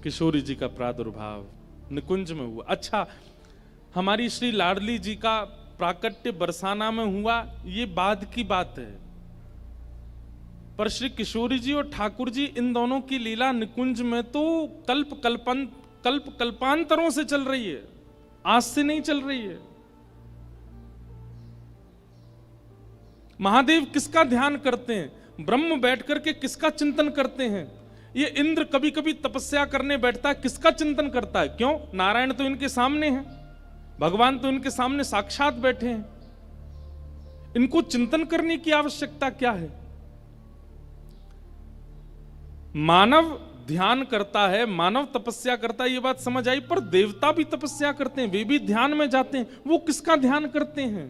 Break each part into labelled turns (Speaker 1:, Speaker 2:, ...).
Speaker 1: किशोरी जी का प्रादुर्भाव निकुंज में हुआ। अच्छा, हमारी श्री लाडली जी का प्राकट्य बरसाना में हुआ, ये बाद की बात है, पर श्री किशोरी जी और ठाकुर जी इन दोनों की लीला निकुंज में तो कल्प कल्पांतरों से चल रही है, आज से नहीं चल रही है। महादेव किसका ध्यान करते हैं, ब्रह्म बैठ करके किसका चिंतन करते हैं। ये इंद्र कभी कभी तपस्या करने बैठता है, किसका चिंतन करता है? क्यों? नारायण तो इनके सामने हैं, भगवान तो इनके सामने साक्षात बैठे हैं, इनको चिंतन करने की आवश्यकता क्या है? मानव ध्यान करता है, मानव तपस्या करता है, ये बात समझ आई, पर देवता भी तपस्या करते हैं, वे भी ध्यान में जाते हैं। वो किसका ध्यान करते हैं?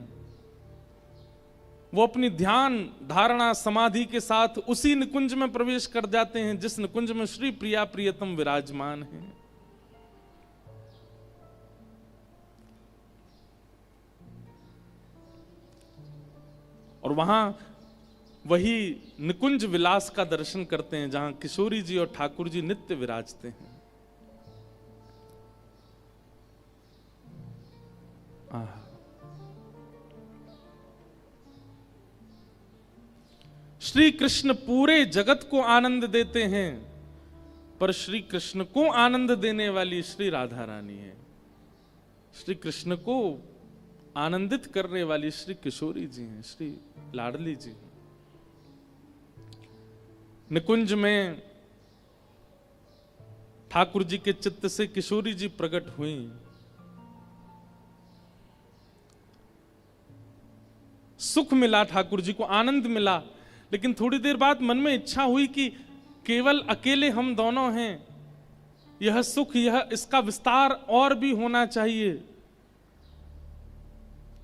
Speaker 1: वो अपनी ध्यान धारणा समाधि के साथ उसी निकुंज में प्रवेश कर जाते हैं जिस निकुंज में श्री प्रिया प्रियतम विराजमान है। और वहां वही निकुंज विलास का दर्शन करते हैं जहां किशोरी जी और ठाकुर जी नित्य विराजते हैं। श्री कृष्ण पूरे जगत को आनंद देते हैं, पर श्री कृष्ण को आनंद देने वाली श्री राधा रानी है। श्री कृष्ण को आनंदित करने वाली श्री किशोरी जी हैं, श्री लाडली जी। निकुंज में ठाकुर जी के चित्त से किशोरी जी प्रकट हुई। सुख मिला, ठाकुर जी को आनंद मिला, लेकिन थोड़ी देर बाद मन में इच्छा हुई कि केवल अकेले हम दोनों हैं, यह सुख, यह इसका विस्तार और भी होना चाहिए।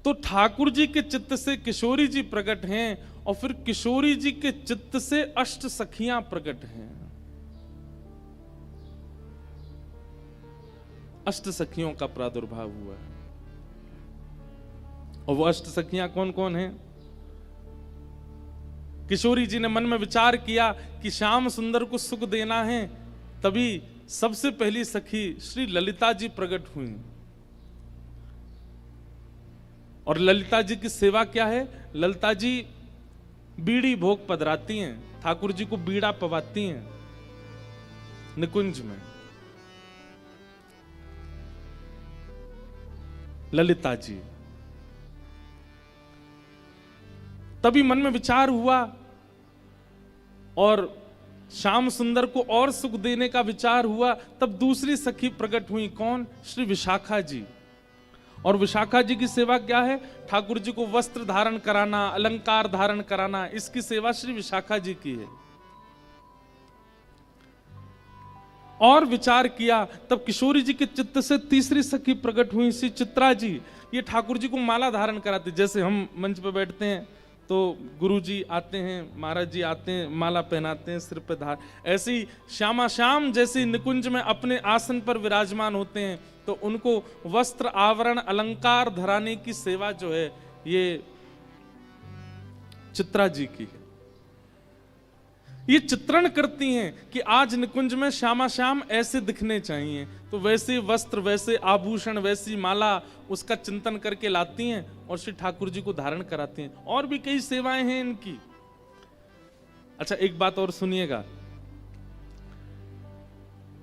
Speaker 1: तो ठाकुर जी के चित्त से किशोरी जी प्रकट हैं और फिर किशोरी जी के चित्त से अष्ट सखियां प्रकट हैं। अष्ट सखियों का प्रादुर्भाव हुआ है। और वो अष्ट सखियां कौन कौन हैं? किशोरी जी ने मन में विचार किया कि श्याम सुंदर को सुख देना है, तभी सबसे पहली सखी श्री ललिता जी प्रकट हुई। और ललिता जी की सेवा क्या है? ललिता जी बीड़ी भोग पधराती हैं, ठाकुर जी को बीड़ा पवाती हैं निकुंज में। ललिता जी, तभी मन में विचार हुआ और श्याम सुंदर को और सुख देने का विचार हुआ। तब दूसरी सखी प्रकट हुई, कौन? श्री विशाखा जी। और विशाखा जी की सेवा क्या है? ठाकुर जी को वस्त्र धारण कराना, अलंकार धारण कराना, इसकी सेवा श्री विशाखा जी की है। और विचार किया, तब किशोरी जी के चित्त से तीसरी सखी प्रकट हुई, श्री चित्रा जी। ये ठाकुर जी को माला धारण कराते, जैसे हम मंच पे बैठते हैं तो गुरु जी आते हैं, महाराज जी आते हैं, माला पहनाते हैं सिर पे धार, ऐसे ही श्यामा श्याम जैसे निकुंज में अपने आसन पर विराजमान होते हैं, तो उनको वस्त्र आवरण अलंकार धराने की सेवा जो है ये चित्रा जी की है। ये चित्रण करती हैं कि आज निकुंज में श्यामा श्याम ऐसे दिखने चाहिए, तो वैसे वस्त्र, वैसे आभूषण, वैसी माला उसका चिंतन करके लाती हैं और श्री ठाकुर जी को धारण कराती हैं। और भी कई सेवाएं हैं इनकी। अच्छा, एक बात और सुनिएगा,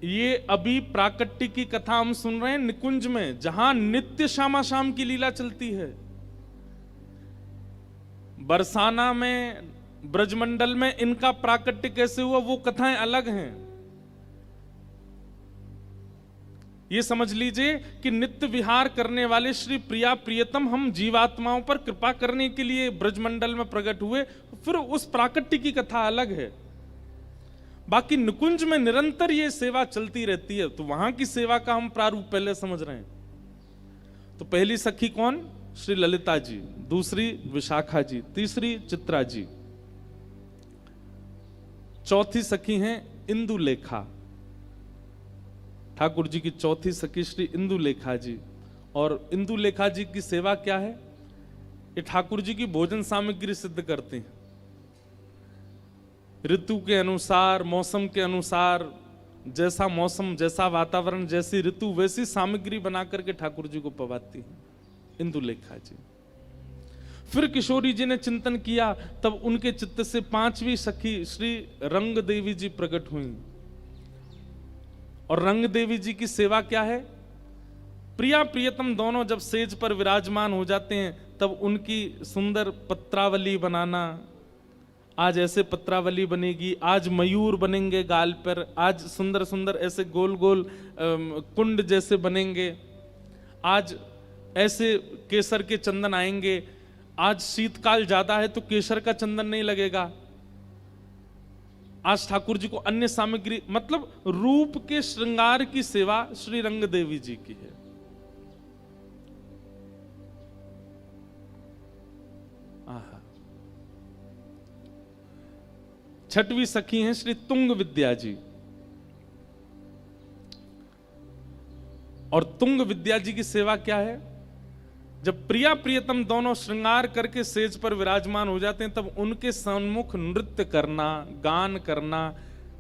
Speaker 1: ये अभी प्राकट्य की कथा हम सुन रहे हैं निकुंज में, जहां नित्य श्यामा श्याम की लीला चलती है। बरसाना में, ब्रजमंडल में इनका प्राकट्य कैसे हुआ वो कथाएं अलग हैं। ये समझ लीजिए कि नित्य विहार करने वाले श्री प्रिया प्रियतम हम जीवात्माओं पर कृपा करने के लिए ब्रजमंडल में प्रकट हुए, फिर उस प्राकट्य की कथा अलग है। बाकी निकुंज में निरंतर ये सेवा चलती रहती है, तो वहां की सेवा का हम प्रारूप पहले समझ रहे हैं। तो पहली सखी कौन? श्री ललिता जी, दूसरी विशाखा जी, तीसरी चित्रा जी, चौथी सखी हैं इंदुलेखा। ठाकुर जी की चौथी सखी श्री इंदुलेखा जी। और इंदुलेखा जी की सेवा क्या है? ये ठाकुर जी की भोजन सामग्री सिद्ध करते हैं। ऋतु के अनुसार, मौसम के अनुसार जैसा मौसम, जैसा वातावरण, जैसी ऋतु, वैसी सामग्री बना करके ठाकुर जी को पवाती है इंदुलेखा जी। फिर किशोरी जी ने चिंतन किया, तब उनके चित्त से 5वीं सखी श्री रंग देवी जी प्रकट हुई। और रंग देवी जी की सेवा क्या है? प्रिया प्रियतम दोनों जब सेज पर विराजमान हो जाते हैं तब उनकी सुंदर पत्रावली बनाना। आज ऐसे पत्रावली बनेगी, आज मयूर बनेंगे गाल पर, आज सुंदर सुंदर ऐसे गोल गोल कुंड जैसे बनेंगे, आज ऐसे केसर के चंदन आएंगे, आज शीतकाल ज्यादा है तो केसर का चंदन नहीं लगेगा, आज ठाकुर जी को अन्य सामग्री, मतलब रूप के श्रृंगार की सेवा श्री रंग देवी जी की है। छठवीं सखी हैं श्री तुंग विद्या जी। और तुंग विद्या जी की सेवा क्या है? जब प्रिया प्रियतम दोनों श्रृंगार करके सेज पर विराजमान हो जाते हैं तब उनके सम्मुख नृत्य करना, गान करना,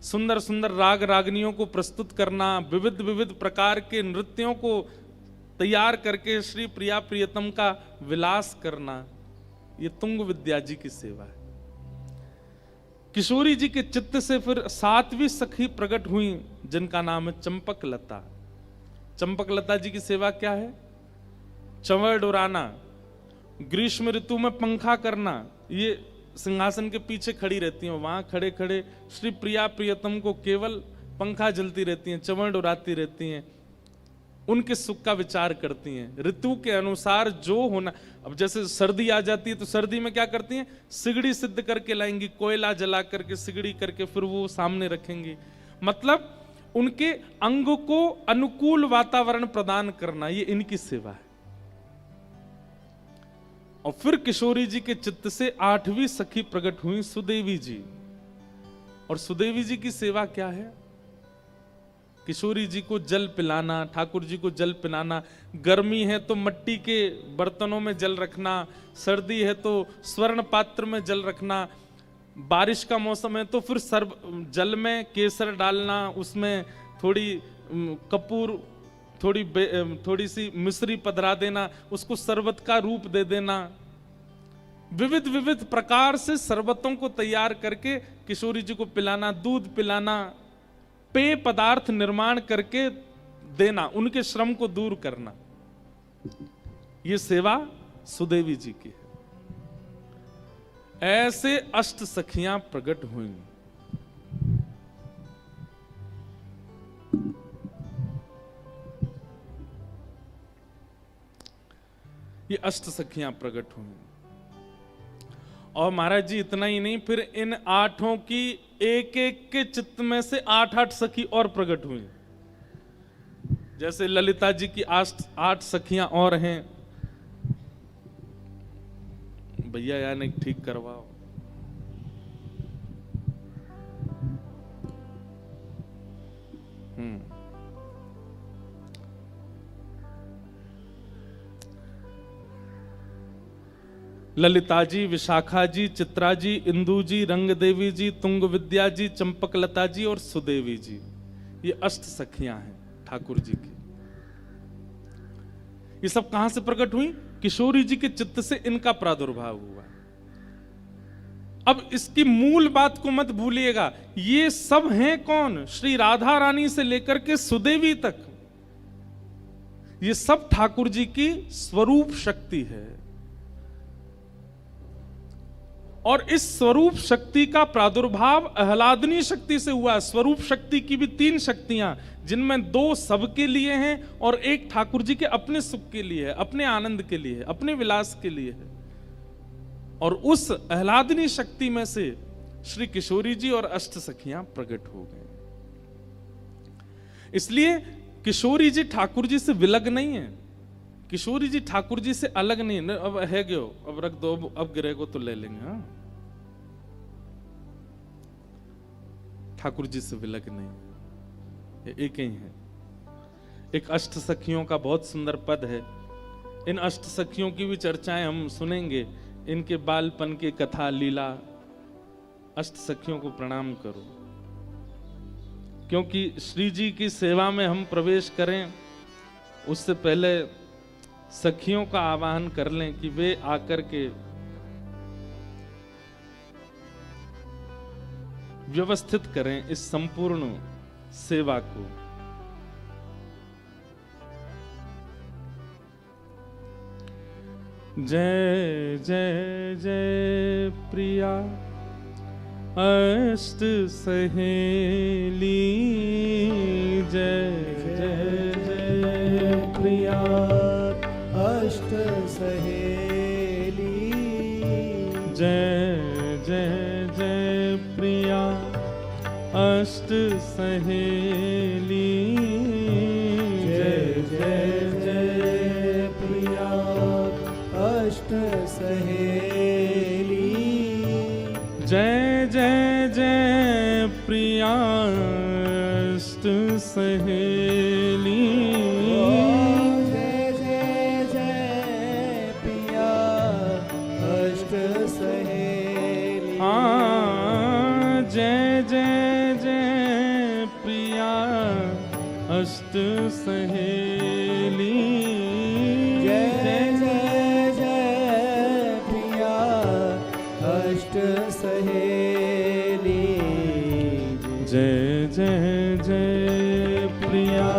Speaker 1: सुंदर सुंदर राग रागनियों को प्रस्तुत करना, विविध विविध प्रकार के नृत्यों को तैयार करके श्री प्रिया प्रियतम का विलास करना, ये तुंग विद्या जी की सेवा है। किशोरी जी के चित्त से फिर 7वीं सखी प्रकट हुई जिनका नाम है चंपक लता। चंपक लता जी की सेवा क्या है? चंवर डोराना, ग्रीष्म ऋतु में पंखा करना। ये सिंहासन के पीछे खड़ी रहती हैं, वहां खड़े खड़े श्री प्रिया प्रियतम को केवल पंखा जलती रहती हैं, चंवर डोराती रहती हैं, उनके सुख का विचार करती हैं। ऋतु के अनुसार जो होना, अब जैसे सर्दी आ जाती है तो सर्दी में क्या करती हैं? सिगड़ी सिद्ध करके लाएंगी, कोयला जला करके सिगड़ी करके फिर वो सामने रखेंगी। मतलब उनके अंग को अनुकूल वातावरण प्रदान करना, ये इनकी सेवा है। और फिर किशोरी जी के चित्त से 8वीं सखी प्रकट हुई सुदेवी जी। और सुदेवी जी की सेवा क्या है? किशोरी जी को जल पिलाना, ठाकुर जी को जल पिलाना। गर्मी है तो मिट्टी के बर्तनों में जल रखना, सर्दी है तो स्वर्ण पात्र में जल रखना, बारिश का मौसम है तो फिर जल में केसर डालना, उसमें थोड़ी कपूर, थोड़ी सी मिश्री पधरा देना, उसको शरबत का रूप दे देना। विविध विविध प्रकार से शरबतों को तैयार करके किशोरी जी को पिलाना, दूध पिलाना, पेय पदार्थ निर्माण करके देना, उनके श्रम को दूर करना, ये सेवा सुदेवी जी की है। ऐसे अष्ट सखियां प्रकट हुई। ये अष्ट सखियां प्रकट हुई। और महाराज जी इतना ही नहीं, फिर इन 8 की एक एक के चित्त में से 8 सखी और प्रकट हुई। जैसे ललिता जी की 8 सखियां और हैं। भैया यानी ठीक करवाओ। ललिता जी, विशाखा जी, चित्रा जी, इंदु जी, रंग देवी जी, तुंग विद्या जी, चंपक लता जी और सुदेवी जी, ये अष्ट सखियां हैं ठाकुर जी की। ये सब कहां से प्रकट हुई? किशोरी जी के चित्त से इनका प्रादुर्भाव हुआ। अब इसकी मूल बात को मत भूलिएगा, ये सब हैं कौन? श्री राधा रानी से लेकर के सुदेवी तक, ये सब ठाकुर जी की स्वरूप शक्ति है। और इस स्वरूप शक्ति का प्रादुर्भाव आह्लादनी शक्ति से हुआ। स्वरूप शक्ति की भी 3 शक्तियां, जिनमें 2 सबके लिए हैं और 1 ठाकुर जी के अपने सुख के लिए है, अपने आनंद के लिए है, अपने विलास के लिए है। और उस आह्लादनी शक्ति में से श्री किशोरी जी और अष्ट सखियां प्रकट हो गए। इसलिए किशोरी जी ठाकुर जी से विलग नहीं है, किशोरी जी ठाकुर जी से अलग नहीं है। अब है गयो, अब रख दो, अब गिरे को तो ले लेंगे। हाँ, ठाकुर जी से विलग नहीं, ये एक ही है। एक अष्ट सखियों का बहुत सुंदर पद है। इन अष्ट सखियों की भी चर्चाएं हम सुनेंगे, इनके बालपन की कथा लीला। अष्ट सखियों को प्रणाम करो। क्योंकि श्री जी की सेवा में हम प्रवेश करें उससे पहले सखियों का आवाहन कर लें कि वे आकर के व्यवस्थित करें इस संपूर्ण सेवा को। जय जय जय प्रिया अष्ट सहेली, जय जय जय प्रिया
Speaker 2: अष्ट सहेली,
Speaker 1: जय जय जय प्रिया अष्ट सहेली,
Speaker 2: जय जय जय प्रिया अष्ट सहेली,
Speaker 1: जय जय जय प्रिया अष्ट सहेली,
Speaker 2: जय जय जय प्रिया अष्ट सहेली,
Speaker 1: हाँ जय जय जय प्रिया अष्ट सहेली,
Speaker 2: जय जय जय प्रिया अष्ट सहेली,
Speaker 1: जय जय जय प्रिया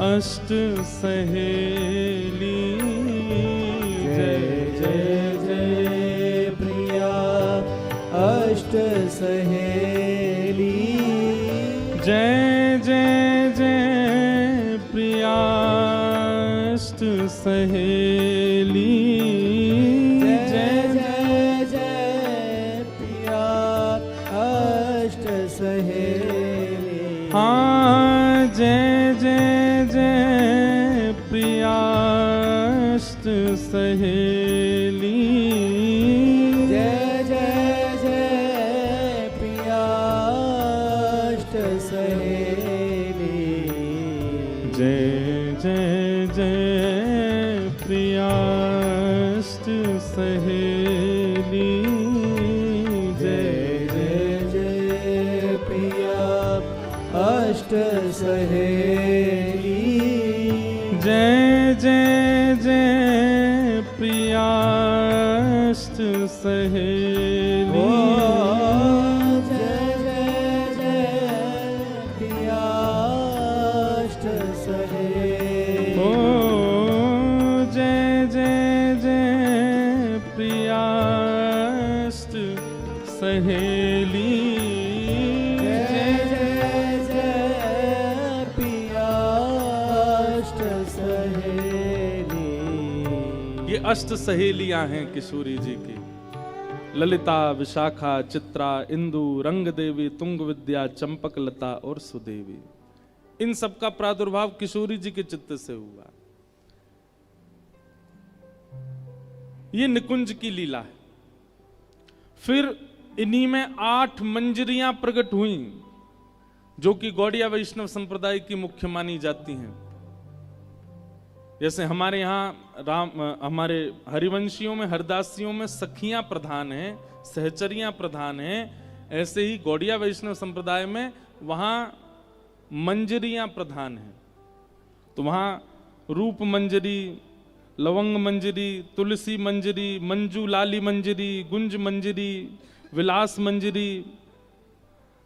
Speaker 1: अष्ट सहेली,
Speaker 2: जय जय जय प्रिया अष्ट सहेली,
Speaker 1: जय जय जय प्रिया अष्ट सहेली,
Speaker 2: जय जय जय प्रिया अष्ट सहेली,
Speaker 1: हाँ जय जय जय प्रिया अष्ट सहेली,
Speaker 2: जय जय जय प्रिया अष्ट सहेली,
Speaker 1: जय जय जय प्रिया अष्ट सहेली,
Speaker 2: जय जय जय प्रिया अष्ट सहेली,
Speaker 1: जय जय जय प्रिया अष्ट सहेली,
Speaker 2: जय जय जय प्रिया अष्ट सहेली,
Speaker 1: ओ जय जय जय प्रिया अष्ट सहेली,
Speaker 2: जय जय जय प्रिया अष्ट सहेली,
Speaker 1: ये अष्ट सहेलियां हैं किशोरी जी की, ललिता, विशाखा, चित्रा, इंदु, रंग देवी, तुंग विद्या, चंपक लता और सुदेवी। इन सब का प्रादुर्भाव किशोरी जी के चित्त से हुआ। ये निकुंज की लीला है। फिर इन्हीं में 8 मंजरियां प्रकट हुई जो कि गौड़िया वैष्णव संप्रदाय की मुख्य मानी जाती हैं। जैसे हमारे यहाँ हमारे हरिवंशियों में, हरदासियों में सखियां प्रधान हैं, सहचरियां प्रधान हैं। ऐसे ही गौड़िया वैष्णव संप्रदाय में वहां मंजरियां प्रधान हैं। तो वहां रूप मंजरी, लवंग मंजरी, तुलसी मंजरी, मंजू लाली मंजरी, गुंज मंजरी, विलास मंजरी,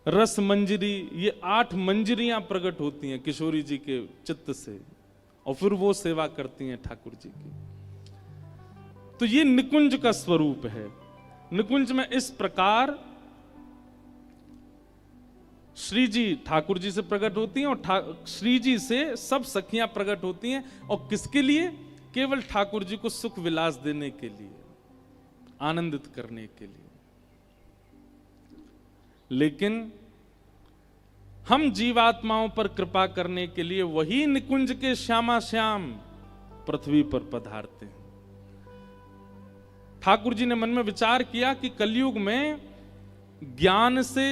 Speaker 1: रस मंजरी, ये 8 मंजरियां प्रकट होती हैं किशोरी जी के चित्त से और फिर वो सेवा करती हैं ठाकुर जी की। तो ये निकुंज का स्वरूप है। निकुंज में इस प्रकार श्री जी ठाकुर जी से प्रकट होती हैं और श्री जी से सब सखियां प्रकट होती हैं। और किसके लिए? केवल ठाकुर जी को सुख विलास देने के लिए, आनंदित करने के लिए। लेकिन हम जीवात्माओं पर कृपा करने के लिए वही निकुंज के श्यामा श्याम पृथ्वी पर पधारते हैं। ठाकुर जी ने मन में विचार किया कि कलयुग में ज्ञान से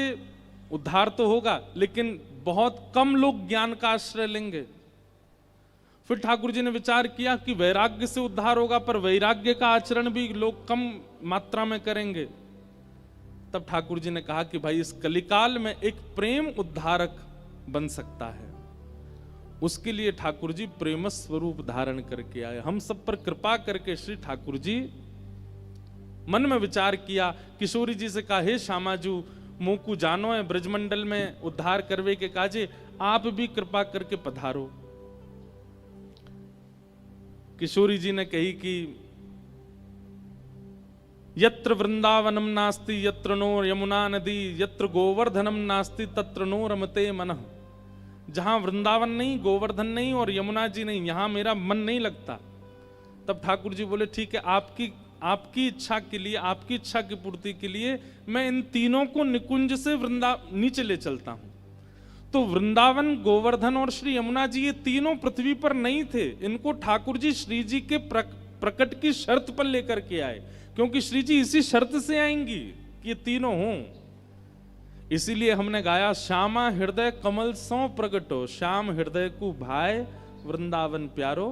Speaker 1: उद्धार तो होगा, लेकिन बहुत कम लोग ज्ञान का आश्रय लेंगे। फिर ठाकुर जी ने विचार किया कि वैराग्य से उद्धार होगा, पर वैराग्य का आचरण भी लोग कम मात्रा में करेंगे। तब ठाकुर जी ने कहा कि भाई इस कलिकाल में एक प्रेम उद्धारक बन सकता है। उसके लिए ठाकुर जी प्रेम स्वरूप धारण करके आए। हम सब पर कृपा करके श्री ठाकुर जी मन में विचार किया, किशोरी जी से कहा, हे श्यामाजू मोकू जानो है ब्रजमंडल में उद्धार करवे के काजे, आप भी कृपा करके पधारो। किशोरी जी ने कही कि यत्र वृंदावनम नास्ति यत्र नो यमुना नदी यत्र गोवर्धनम नास्ति तत्र नो रमते मनः। जहां वृंदावन नहीं, गोवर्धन नहीं और यमुना जी नहीं, यहां मेरा मन नहीं लगता। तब ठाकुर जी बोले, ठीक है, आपकी इच्छा के लिए, आपकी इच्छा की पूर्ति के लिए मैं इन तीनों को निकुंज से नीचे ले चलता हूं। तो वृंदावन, गोवर्धन और श्री यमुना जी ये तीनों पृथ्वी पर नहीं थे। इनको ठाकुर जी श्री जी के प्रकट की शर्त पर लेकर के आए, क्योंकि श्री जी इसी शर्त से आएंगी कि ये तीनों हों। इसीलिए हमने गाया, श्यामा हृदय कमल सौ प्रगटो, श्याम हृदय को भाई वृंदावन प्यारो।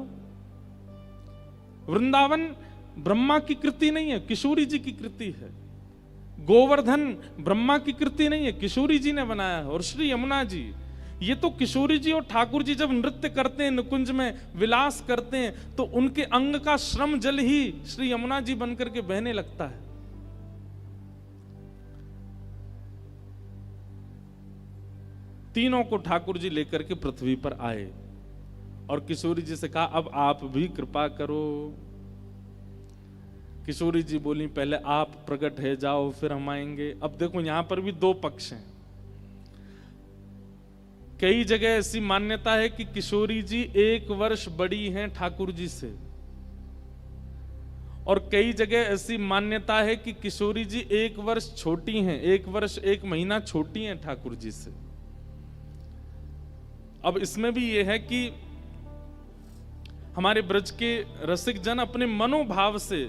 Speaker 1: वृंदावन ब्रह्मा की कृति नहीं है, किशोरी जी की कृति है। गोवर्धन ब्रह्मा की कृति नहीं है, किशोरी जी ने बनाया है। और श्री यमुना जी, ये तो किशोरी जी और ठाकुर जी जब नृत्य करते हैं, निकुंज में विलास करते हैं, तो उनके अंग का श्रम जल ही श्री यमुना जी बनकर के बहने लगता है। तीनों को ठाकुर जी लेकर के पृथ्वी पर आए और किशोरी जी से कहा, अब आप भी कृपा करो। किशोरी जी बोली, पहले आप प्रकट है जाओ, फिर हम आएंगे। अब देखो यहां पर भी दो पक्ष हैं। कई जगह ऐसी मान्यता है कि किशोरी जी 1 वर्ष बड़ी हैं ठाकुर जी से, और कई जगह ऐसी मान्यता है कि किशोरी जी 1 वर्ष छोटी हैं, 1 वर्ष 1 महीना छोटी हैं ठाकुर जी से। अब इसमें भी यह है कि हमारे ब्रज के रसिक जन अपने मनोभाव से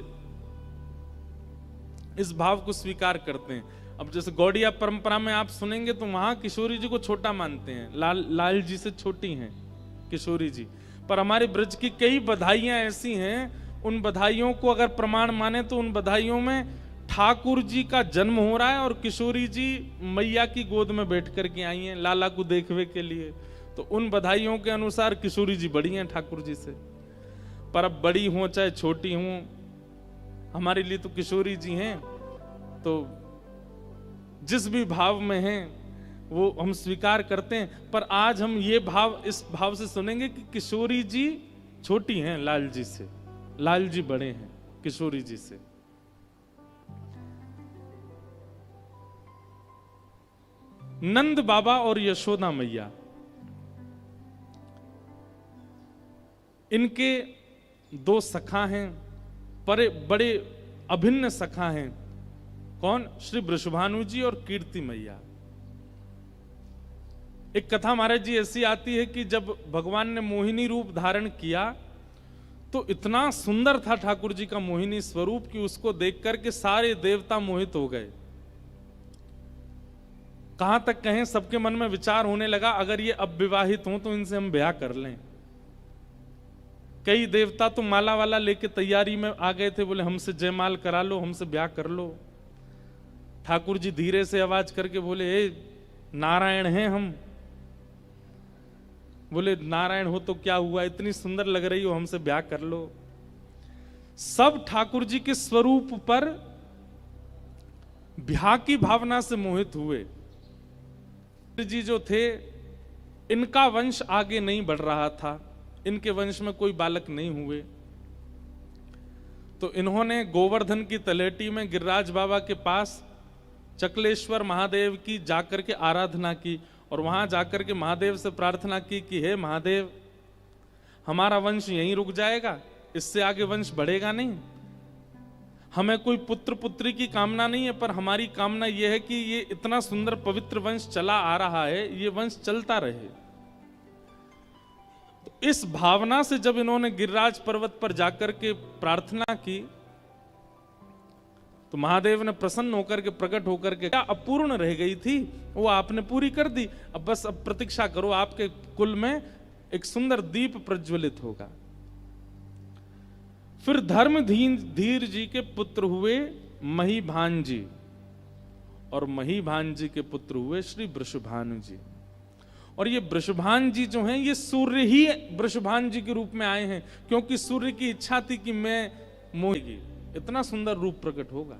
Speaker 1: इस भाव को स्वीकार करते हैं। अब जैसे गौड़िया परंपरा में आप सुनेंगे तो वहां किशोरी जी को छोटा मानते हैं, लाल जी से छोटी हैं किशोरी जी। पर हमारे ब्रज की कई बधाइयां ऐसी हैं, उन बधाइयों को अगर प्रमाण माने तो उन बधाइयों में ठाकुर जी का जन्म हो रहा है और किशोरी जी मैया की गोद में बैठ करके आई हैं लाला को देखने के लिए। तो उन बधाइयों के अनुसार किशोरी जी बड़ी हैं ठाकुर जी से। पर अब बड़ी हो चाहे छोटी हो, हमारे लिए तो किशोरी जी हैं। तो जिस भी भाव में हैं वो हम स्वीकार करते हैं। पर आज हम ये भाव, इस भाव से सुनेंगे कि किशोरी जी छोटी हैं लाल जी से, लाल जी बड़े हैं किशोरी जी से। नंद बाबा और यशोदा मैया, इनके 2 सखा हैं, बड़े अभिन्न सखा हैं। कौन? श्री वृषभानु जी और कीर्ति मैया। एक कथा महाराज जी ऐसी आती है कि जब भगवान ने मोहिनी रूप धारण किया तो इतना सुंदर था ठाकुर जी का मोहिनी स्वरूप कि उसको देख करके सारे देवता मोहित हो गए। कहां तक कहें, सबके मन में विचार होने लगा, अगर ये अब विवाहित हों तो इनसे हम ब्याह कर लें। कई देवता तो माला वाला लेके तैयारी में आ गए थे, बोले हमसे जयमाल करा लो, हमसे ब्याह कर लो। ठाकुर जी धीरे से आवाज करके बोले, ए नारायण हैं हम। बोले नारायण हो तो क्या हुआ, इतनी सुंदर लग रही हो, हमसे ब्याह कर लो। सब ठाकुर जी के स्वरूप पर ब्याह की भावना से मोहित हुए। जी जो थे, इनका वंश आगे नहीं बढ़ रहा था, इनके वंश में कोई बालक नहीं हुए। तो इन्होंने गोवर्धन की तलेटी में गिरिराज बाबा के पास चकलेश्वर महादेव की जाकर के आराधना की और वहां जाकर के महादेव से प्रार्थना की कि हे महादेव, हमारा वंश यहीं रुक जाएगा, इससे आगे वंश बढ़ेगा नहीं। हमें कोई पुत्र पुत्री की कामना नहीं है, पर हमारी कामना यह है कि ये इतना सुंदर पवित्र वंश चला आ रहा है, ये वंश चलता रहे। तो इस भावना से जब इन्होंने गिरिराज पर्वत पर जाकर के प्रार्थना की तो महादेव ने प्रसन्न होकर के, प्रकट होकर के, क्या अपूर्ण रह गई थी वो आपने पूरी कर दी। अब बस अब प्रतीक्षा करो, आपके कुल में एक सुंदर दीप प्रज्वलित होगा। फिर धर्म धीर जी के पुत्र हुए महीभान जी, और महीभान जी के पुत्र हुए श्री वृषभानु जी। और ये वृषभान जी जो हैं ये सूर्य ही वृषभान जी के रूप में आए हैं, क्योंकि सूर्य की इच्छा थी कि मैं मोहेगी, इतना सुंदर रूप प्रकट होगा,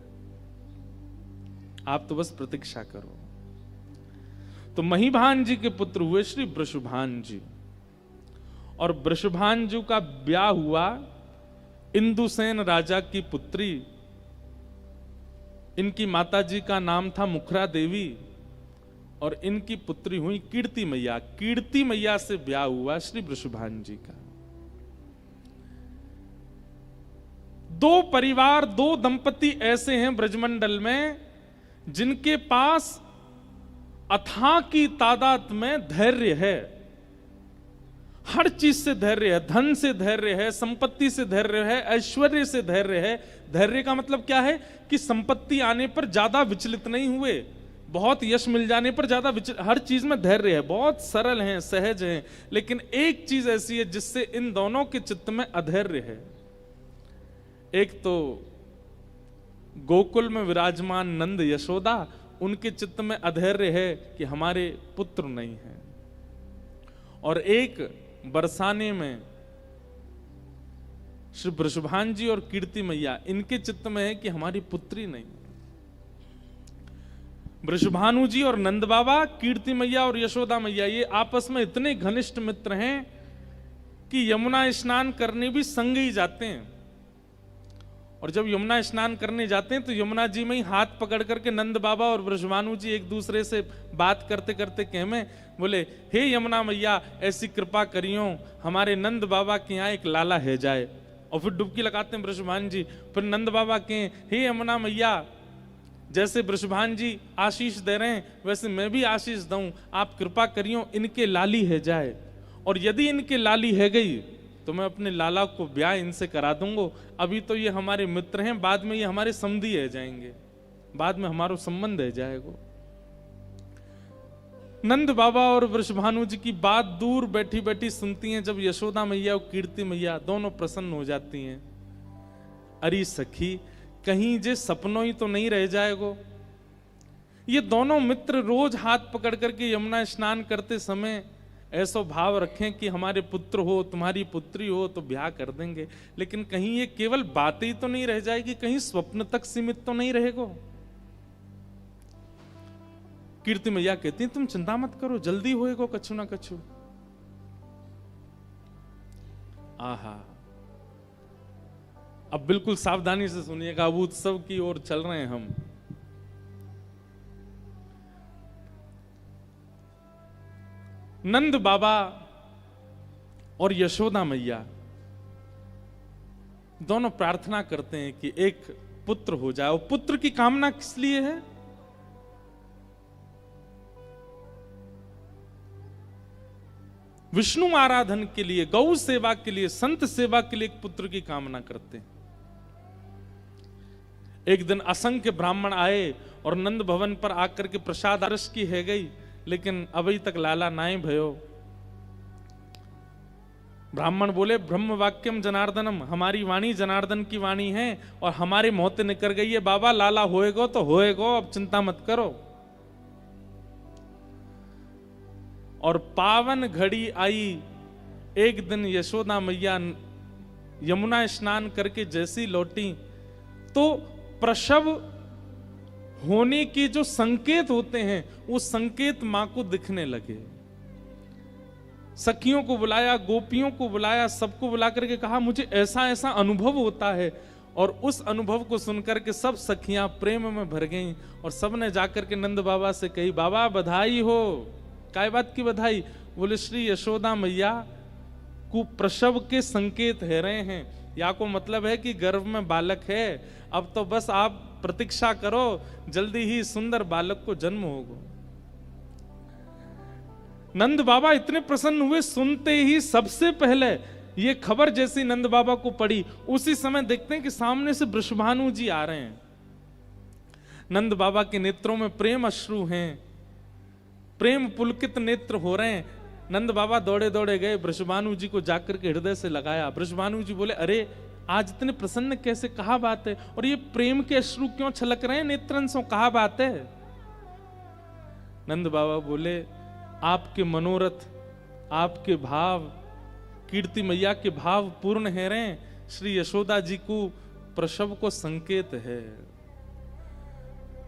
Speaker 1: आप तो बस प्रतीक्षा करो। तो महीभान जी के पुत्र हुए श्री वृषभान जी, और वृषभान जी का ब्याह हुआ इंदुसेन राजा की पुत्री, इनकी माता जी का नाम था मुखरा देवी, और इनकी पुत्री हुई कीर्ति मैया। कीर्ति मैया से ब्याह हुआ श्री वृषभान जी का। दो परिवार, दो दंपति ऐसे हैं ब्रजमंडल में जिनके पास अथाह की तादाद में धैर्य है, हर चीज से धैर्य है, धन से धैर्य है, संपत्ति से धैर्य है, ऐश्वर्य से धैर्य है। धैर्य का मतलब क्या है कि संपत्ति आने पर ज्यादा विचलित नहीं हुए, बहुत यश मिल जाने पर ज्यादा हर चीज में धैर्य है, बहुत सरल हैं, सहज हैं। लेकिन एक चीज ऐसी है जिससे इन दोनों के चित्त में अधैर्य है। एक तो गोकुल में विराजमान नंद यशोदा, उनके चित्त में अधैर्य है कि हमारे पुत्र नहीं है, और एक बरसाने में श्री वृषभान जी और कीर्ति मैया, इनके चित्त में है कि हमारी पुत्री नहीं। वृषभानु जी और नंद बाबा, कीर्ति मैया और यशोदा मैया, ये आपस में इतने घनिष्ठ मित्र हैं कि यमुना स्नान करने भी संग ही जाते हैं। और जब यमुना स्नान करने जाते हैं तो यमुना जी में ही हाथ पकड़ करके नंद बाबा और वृषभानु जी एक दूसरे से बात करते करते कहमें बोले, हे यमुना मैया ऐसी कृपा करियो हमारे नंद बाबा के यहाँ एक लाला है जाए। और फिर डुबकी लगाते हैं वृषभान जी, फिर नंद बाबा के, हे यमुना मैया जैसे वृषभान जी आशीष दे रहे हैं वैसे मैं भी आशीष दूं, आप कृपा करियो इनके लाली है जाए, और यदि इनके लाली है गई तो मैं अपने लाला को ब्याह इनसे करा दूंगा। अभी तो ये हमारे मित्र हैं, बाद में ये हमारे समधी है जाएंगे, बाद में हमारा संबंध है जाएगा। नंद बाबा और वृषभानु जी की बात दूर बैठी बैठी सुनती हैं। जब यशोदा मैया और कीर्ति मैया दोनों प्रसन्न हो जाती हैं, अरे सखी कहीं जे सपनों ही तो नहीं रह जाएगो। ये दोनों मित्र रोज हाथ पकड़ करके यमुना स्नान करते समय ऐसा भाव रखें कि हमारे पुत्र हो, तुम्हारी पुत्री हो तो ब्याह कर देंगे, लेकिन कहीं ये केवल बातें ही तो नहीं रह जाएगी, कहीं स्वप्न तक सीमित तो नहीं रहेगो। कीर्ति मैया कहती हैं तुम चिंता मत करो, जल्दी होएगो कछु ना कछु। आहा, अब बिल्कुल सावधानी से सुनिएगा, अब उत्सव की ओर चल रहे हैं हम। नंद बाबा और यशोदा मैया दोनों प्रार्थना करते हैं कि एक पुत्र हो जाए। और पुत्र की कामना किस लिए है? विष्णु आराधन के लिए, गौ सेवा के लिए, संत सेवा के लिए एक पुत्र की कामना करते हैं। एक दिन असंख्य ब्राह्मण आए और नंद भवन पर आकर के प्रसाद अरस की है गई, लेकिन अभी तक लाला नाय भयो। ब्राह्मण बोले ब्रह्म वाक्यम जनार्दनम, हमारी वाणी जनार्दन की वाणी है और हमारी मौत निकल गई है बाबा, लाला होएगो तो होएगो, अब चिंता मत करो। और पावन घड़ी आई। एक दिन यशोदा मैया यमुना स्नान करके जैसी लौटी तो प्रसव होने के जो संकेत होते हैं वो संकेत मां को दिखने लगे। सखियों को बुलाया, गोपियों को बुलाया, सबको बुला करके कहा मुझे ऐसा ऐसा अनुभव होता है। और उस अनुभव को सुनकर के सब सखियां प्रेम में भर गईं और सब ने जाकर के नंद बाबा से कही बाबा बधाई हो। काय बात की बधाई? बोले श्री यशोदा मैया को प्रसव के संकेत है रहे हैं, या को मतलब है कि गर्भ में बालक है, अब तो बस आप प्रतीक्षा करो, जल्दी ही सुंदर बालक को जन्म होगा। नंद बाबा इतने प्रसन्न हुए, सुनते ही सबसे पहले ये खबर जैसी नंद बाबा को पड़ी उसी समय देखते हैं कि सामने से वृषभानु जी आ रहे हैं। नंद बाबा के नेत्रों में प्रेम अश्रु हैं, प्रेम पुलकित नेत्र हो रहे हैं। नंद बाबा दौड़े दौड़े गए, वृषभानु जी को जाकर के हृदय से लगाया। वृषभानु जी बोले अरे आज इतने प्रसन्न कैसे, कहा बात है? और ये प्रेम के अश्रु क्यों छलक रहे हैं नेत्रन से, कहा बात है? नंद बाबा बोले आपके मनोरथ, आपके भाव, कीर्ति मैया के भाव पूर्ण है रे। श्री यशोदा जी को प्रसव को संकेत है।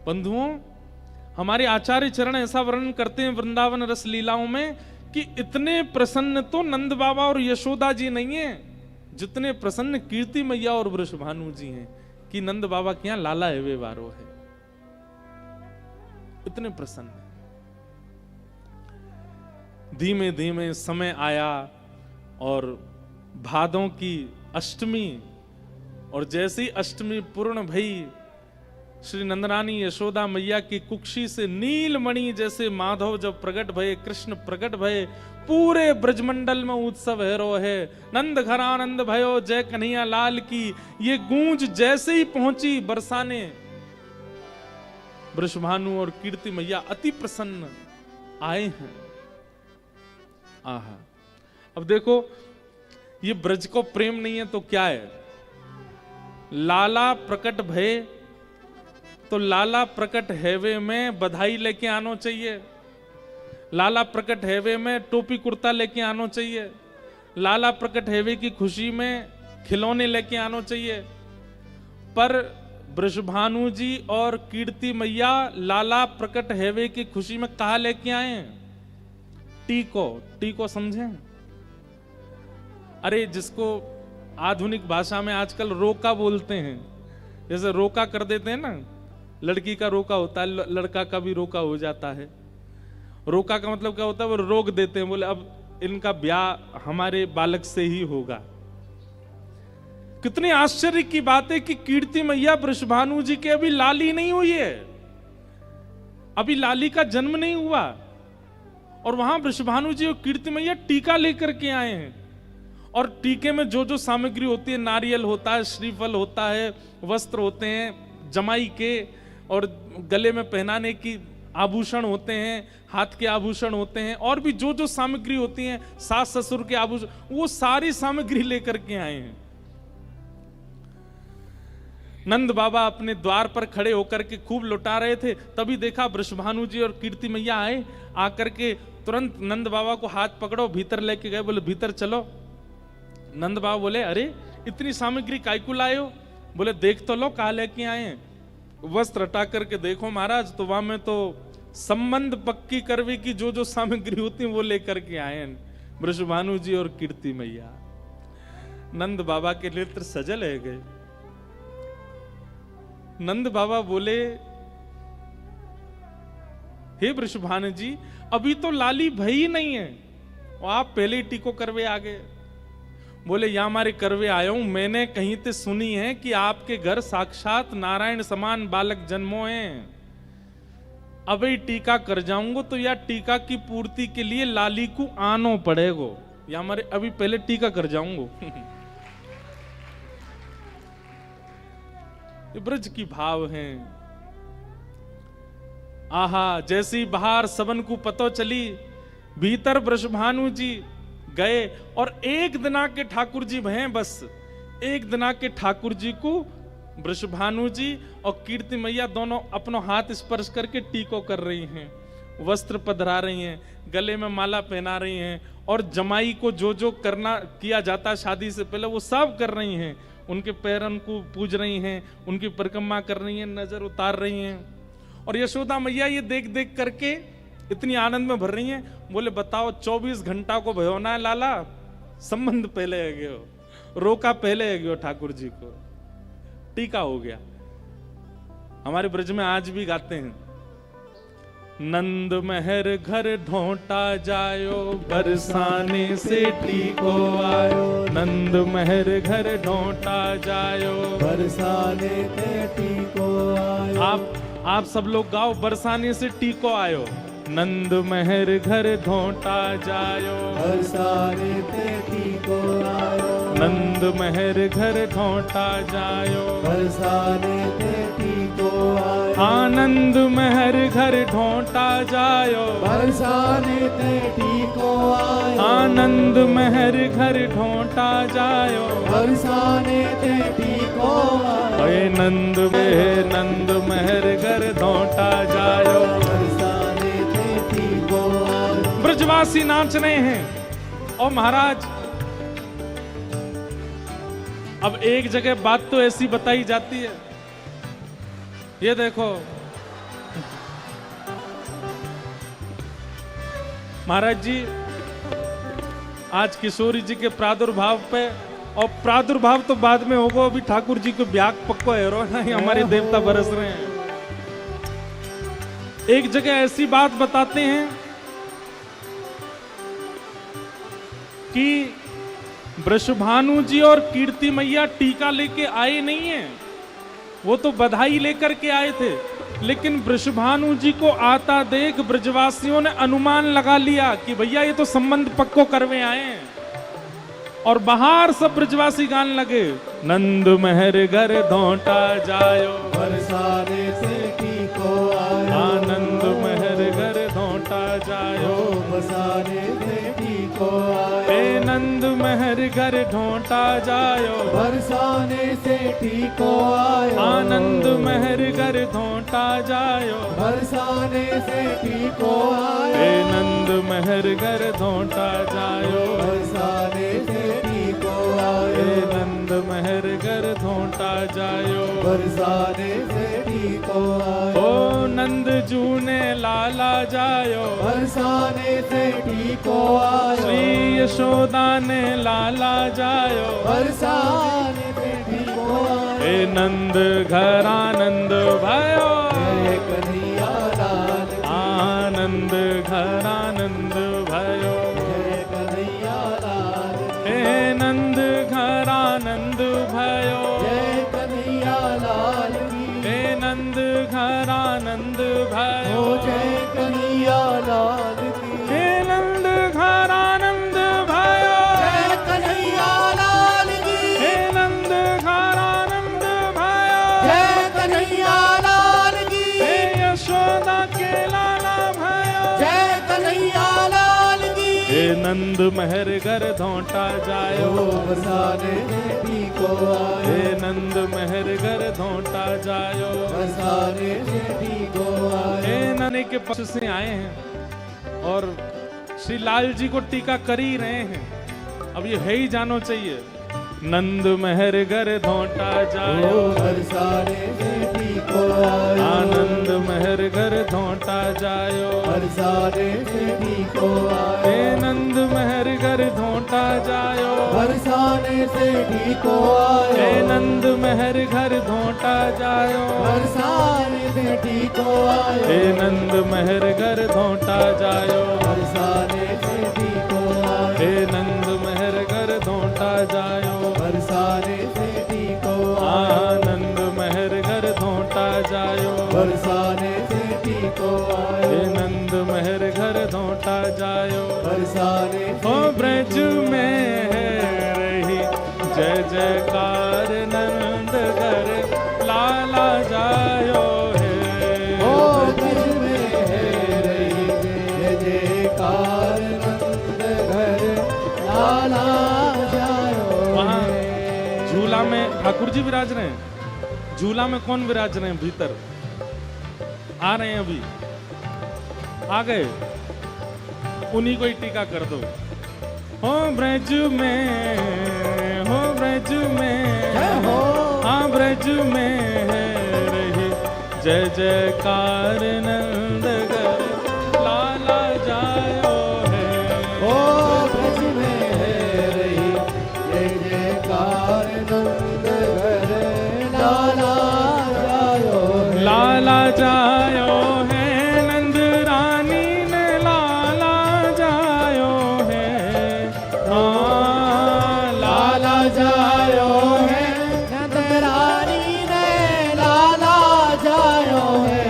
Speaker 1: बंधुओं, हमारे आचार्य चरण ऐसा वर्णन करते हैं वृंदावन रस लीलाओं में कि इतने प्रसन्न तो नंद बाबा और यशोदा जी नहीं है जितने प्रसन्न कीर्ति मैया और वृषभानु जी हैं कि नंद बाबा के यहां लाला है वे वारो है। इतने प्रसन्न। धीमे धीमे समय आया और भादों की अष्टमी, और जैसी अष्टमी पूर्ण भई, श्री नंदरानी यशोदा मैया की कुक्षी से नीलमणि जैसे माधव जब प्रकट भये, कृष्ण प्रकट भये, पूरे ब्रजमंडल में उत्सव हैरो है। नंद घरानंद भयो जय कन्हैया लाल की, ये गूंज जैसे ही पहुंची बरसाने, वृषभानु और कीर्ति मैया अति प्रसन्न आए हैं। आहा, अब देखो ये ब्रज को प्रेम नहीं है तो क्या है? लाला प्रकट भय, तो लाला प्रकट हैवे में बधाई लेके आना चाहिए, लाला प्रकट हैवे में टोपी कुर्ता लेके आना चाहिए, लाला प्रकट हैवे की खुशी में खिलौने लेके आना चाहिए। पर वृषभानु जी और कीर्ति मैया लाला प्रकट हैवे की खुशी में कहा लेके आए? टीको। टीको समझे? अरे जिसको आधुनिक भाषा में आजकल रोका बोलते हैं, जैसे रोका कर देते हैं ना, लड़की का रोका होता है, लड़का का भी रोका हो जाता है। रोका का मतलब क्या होता है? वो रोक देते हैं, बोले अब इनका ब्याह हमारे बालक से ही होगा। कितने आश्चर्य की बात है कि कीर्ति मैया वृषभानु जी के अभी लाली नहीं हुई है, अभी लाली का जन्म नहीं हुआ, और वहां वृषभानु जी और कीर्ति मैया टीका लेकर के आए हैं। और टीके में जो जो सामग्री होती है, नारियल होता है, श्रीफल होता है, वस्त्र होते हैं जमाई के, और गले में पहनाने की आभूषण होते हैं, हाथ के आभूषण होते हैं, और भी जो जो सामग्री होती हैं, सास ससुर के आभूषण, वो सारी सामग्री लेकर के आए हैं। नंद बाबा अपने द्वार पर खड़े होकर के खूब लुटा रहे थे, तभी देखा वृषभानु जी और कीर्ति मैया आए। आकर के तुरंत नंद बाबा को हाथ पकड़ो, भीतर लेके गए, बोले भीतर चलो। नंद बाबा बोले अरे इतनी सामग्री काय को लाए हो? बोले देख तो लो कहा लेके आए। वस्त्र हटा करके देखो महाराज, तो वहां में तो संबंध पक्की करवे की जो जो सामग्री होती है वो लेकर के आए वृषभानु जी और कीर्ति मैया। नंद बाबा के नेत्र सजल है गए। नंद बाबा बोले हे वृषभानु जी, अभी तो लाली भई नहीं है और आप पहले ही टीको करवे आ गए। बोले यहाँ हमारे करवे आया हूं, मैंने कहीं से सुनी है कि आपके घर साक्षात नारायण समान बालक जन्मो हैं, अभी टीका कर जाऊंगा तो या टीका की पूर्ति के लिए लाली को आनो पड़ेगो, या हमारे अभी पहले टीका कर जाऊंगा। ये ब्रज की भाव हैं। आहा, जैसी बाहर सबन को पतो चली, भीतर वृषभानु जी गए और एक दिना के ठाकुर जी भय, बस एक दिना के ठाकुर जी को वृषभानु जी और कीर्ति मैया दोनों अपनों हाथ स्पर्श करके टीको कर रही हैं, वस्त्र पधरा रही हैं, गले में माला पहना रही हैं, और जमाई को जो जो करना किया जाता शादी से पहले वो सब कर रही हैं। उनके पैरन को पूज रही हैं, उनकी परिक्रमा कर रही हैं, नजर उतार रही हैं। और यशोदा मैया ये देख देख करके इतनी आनंद में भर रही हैं। बोले बताओ 24 घंटा को भयो ना लाला, संबंध पहले है गयो, रोका पहले है गयो ठाकुर जी को, टीका हो गया। हमारे ब्रज में आज भी गाते हैं, नंद महर घर ढोंटा जायो, बरसाने से टीको आयो, नंद महर घर ढोंटा जायो,
Speaker 2: बरसाने से टीको आयो।
Speaker 1: आप सब लोग गाओ, बरसाने से टीको आयो, नंद महर घर ढोंटा जायो,
Speaker 2: बरसाने से टीको आयो,
Speaker 1: नंद महर घर ढोंटा जायो,
Speaker 2: बरसाने से टीको आयो,
Speaker 1: आनंद महर घर ढोंटा जायो,
Speaker 2: बरसाने से टीको आयो,
Speaker 1: आनंद महर घर ढोंटा जायो,
Speaker 2: बरसाने से टीको आयो,
Speaker 1: हे नंद महर घर ढोंटा जायो,
Speaker 2: बरसाने से टीको आयो,
Speaker 1: ब्रजवासी नाच रहे हैं। और महाराज अब एक जगह बात तो ऐसी बताई जाती है, ये देखो महाराज जी आज किशोरी जी के प्रादुर्भाव पे, और प्रादुर्भाव तो बाद में होगा, अभी ठाकुर जी को ब्याग पक्को हेरो ना, हमारे देवता बरस रहे हैं। एक जगह ऐसी बात बताते हैं कि वृषभानु जी और कीर्ति मैया टीका लेके आए नहीं है, वो तो बधाई लेकर के आए थे, लेकिन वृषभानु जी को आता देख ब्रजवासियों ने अनुमान लगा लिया कि भैया ये तो संबंध पक्को करवे आए हैं। और बाहर सब ब्रजवासी गाने लगे, नंद महर घर धोटा जायो,
Speaker 2: बरसाने से टीको आयो,
Speaker 1: आनंद महर घर धोटा जायो,
Speaker 2: बरसाने से टीको आयो,
Speaker 1: हे नंद महर घर ढोटा जायो,
Speaker 2: बरसाने से टीको आयो,
Speaker 1: आनंद महर घर धोटा जायो,
Speaker 2: बरसाने से टीको आयो,
Speaker 1: हे नंद महर घर धोटा जायो,
Speaker 2: बरसाने से टीको
Speaker 1: हे
Speaker 2: आयो,
Speaker 1: नंद महर घर धोटा जायो,
Speaker 2: बरसाने से टीको आयो,
Speaker 1: ओ नंद जूने लाला जायो,
Speaker 2: बरसाने से टीको आयो,
Speaker 1: श्री यशोदा ने लाला जायो,
Speaker 2: बरसाने से टीको आयो,
Speaker 1: हे नंद घर आनंद भयो,
Speaker 2: जय कन्हैया लाल की,
Speaker 1: आनंद घर आनंद भयो,
Speaker 2: जय कन्हैया लाल की,
Speaker 1: हे नंद घर आनंद भयो,
Speaker 2: जय कन्हैया लाल की,
Speaker 1: हे नंद घर आनंद भयो,
Speaker 2: ओ जय कन्हैया लाल की,
Speaker 1: हे नंद घर आनंद भयो,
Speaker 2: जय कन्हैया लाल की,
Speaker 1: हे नंद घर आनंद भयो,
Speaker 2: जय कन्हैया लाल की,
Speaker 1: हे यशोदा के लाला भयो,
Speaker 2: जय कन्हैया लाल की,
Speaker 1: हे नंद महर घर धोटा जायो,
Speaker 2: ओ बरसाने से टीको आयो,
Speaker 1: हे नंद महर घर धोटा जायो,
Speaker 2: बरसाने से टीको आयो,
Speaker 1: हे नने के पक्ष से आए हैं और श्री लाल जी को टीका कर ही रहे हैं। अब ये है ही जानो चाहिए, नंद महर घर धोटा जायो,
Speaker 2: ओ बरसाने से टीको आयो,
Speaker 1: आनंद महर घर धोटा जायो,
Speaker 2: बरसाने से टीको
Speaker 1: हे
Speaker 2: आयो,
Speaker 1: नंद महर घर धोटा जायो,
Speaker 2: बरसाने से टीको आयो,
Speaker 1: हे नंद महर घर धोटा जायो,
Speaker 2: बरसाने से टीको आयो,
Speaker 1: हे नंद महर घर धोटा जायो,
Speaker 2: बरसाने से टीको आयो,
Speaker 1: हे नंद महर घर धोटा जायो,
Speaker 2: बरसाने से टीको आयो,
Speaker 1: आनंद महर घर धोटा जायो,
Speaker 2: बरसाने से टीको
Speaker 1: हे
Speaker 2: आयो,
Speaker 1: नंद महर घर धोटा जायो,
Speaker 2: बरसाने
Speaker 1: ओ
Speaker 2: से
Speaker 1: ब्रज में है रही जय जयकार, नंद घर लाला जायो है,
Speaker 2: ओ ब्रज में है रही जय जयकार, नंद घर लाला जायो
Speaker 1: वहाँ
Speaker 2: है।
Speaker 1: झूला में ठाकुर जी विराज रहे हैं, झूला में कौन विराज रहे हैं? भीतर आ रहे हैं, अभी आ गए, उन्हीं को ही टीका कर दो। हो ब्रज में, हो ब्रज में,
Speaker 2: जय हो।
Speaker 1: हाँ ब्रज में है रही जय जयकार, नंद घर लाला जायो है,
Speaker 2: ओ ब्रज में है रही जय जयकार, नंद घर लाला जायो है।
Speaker 1: लाला जायो है, नंद रानी ने लाला जायो है, हाँ लाला
Speaker 2: जायो है, नंद रानी ने लाला जायो है।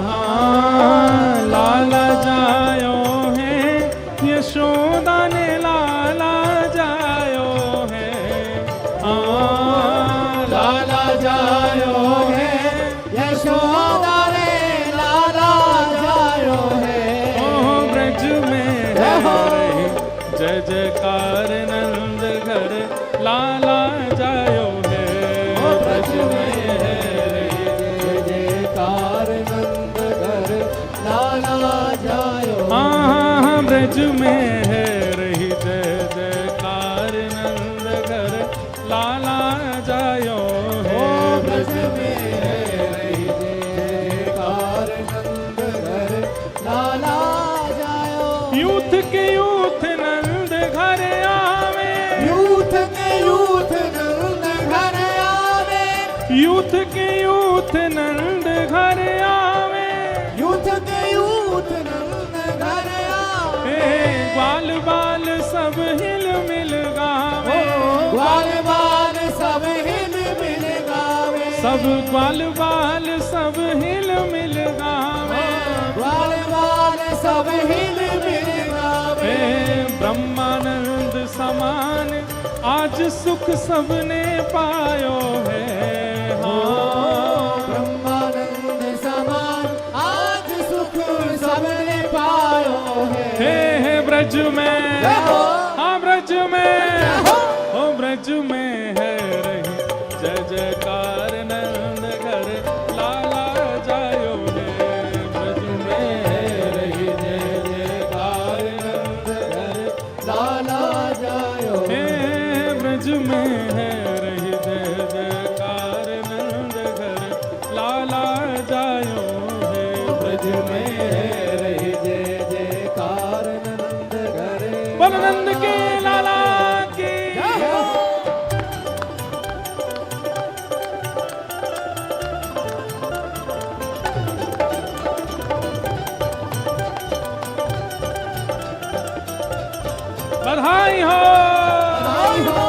Speaker 1: हाँ लाला जायो है, यशोदा ने लाला जायो है, हाँ
Speaker 2: लाला जायो है, यशोदा रे लाला जायो है।
Speaker 1: ओ ब्रज में
Speaker 2: जय हो।
Speaker 1: रही जय जयकार, नंद घर लाला जायो है,
Speaker 2: ओ ब्रज में रही जय जयकार, नंद घर लाला जायो
Speaker 1: हाँ हाँ ब्रज में है रही जय जयकार नंद घर लाला जायो
Speaker 2: ओ
Speaker 1: है।
Speaker 2: ब्रज में है रही जय जयकार नंद घर लाला जायो।
Speaker 1: यूथ के यूथ नंद घर आवे,
Speaker 2: यूथ के यूथ नंद घर आवे,
Speaker 1: यूथ के यूथ नंद घर आवे,
Speaker 2: यूथ के यूथ नंद घर आवे।
Speaker 1: ग्वाल बाल सब हिल मिल गावे,
Speaker 2: ग्वाल बाल सब हिल मिल गावे,
Speaker 1: सब ग्वाल बाल सब हिल मिल गावे।
Speaker 2: ग्वाल बाल सब हिल मिल गावे।
Speaker 1: ब्रह्मानंद समान आज सुख सबने पायो है। हाँ
Speaker 2: ब्रह्मानंद समान आज सुख सबने पायो है।
Speaker 1: ब्रज में,
Speaker 2: जय हो।
Speaker 1: हाँ ब्रज में,
Speaker 2: जय हो।
Speaker 1: ओ ब्रज में है रही जय जयकार नंद घर लाला जायो है। ब्रज में है रही जय जयकार नंद घर
Speaker 2: लाला जायो।
Speaker 1: हे ब्रज में है रही जय जयकार नंद घर लाला जायो है।
Speaker 2: ब्रज में है रही जय जयकार नंद घर
Speaker 1: बलनंद के लाला की
Speaker 2: जय हो।
Speaker 1: बधाई हो।
Speaker 2: बधाई हो।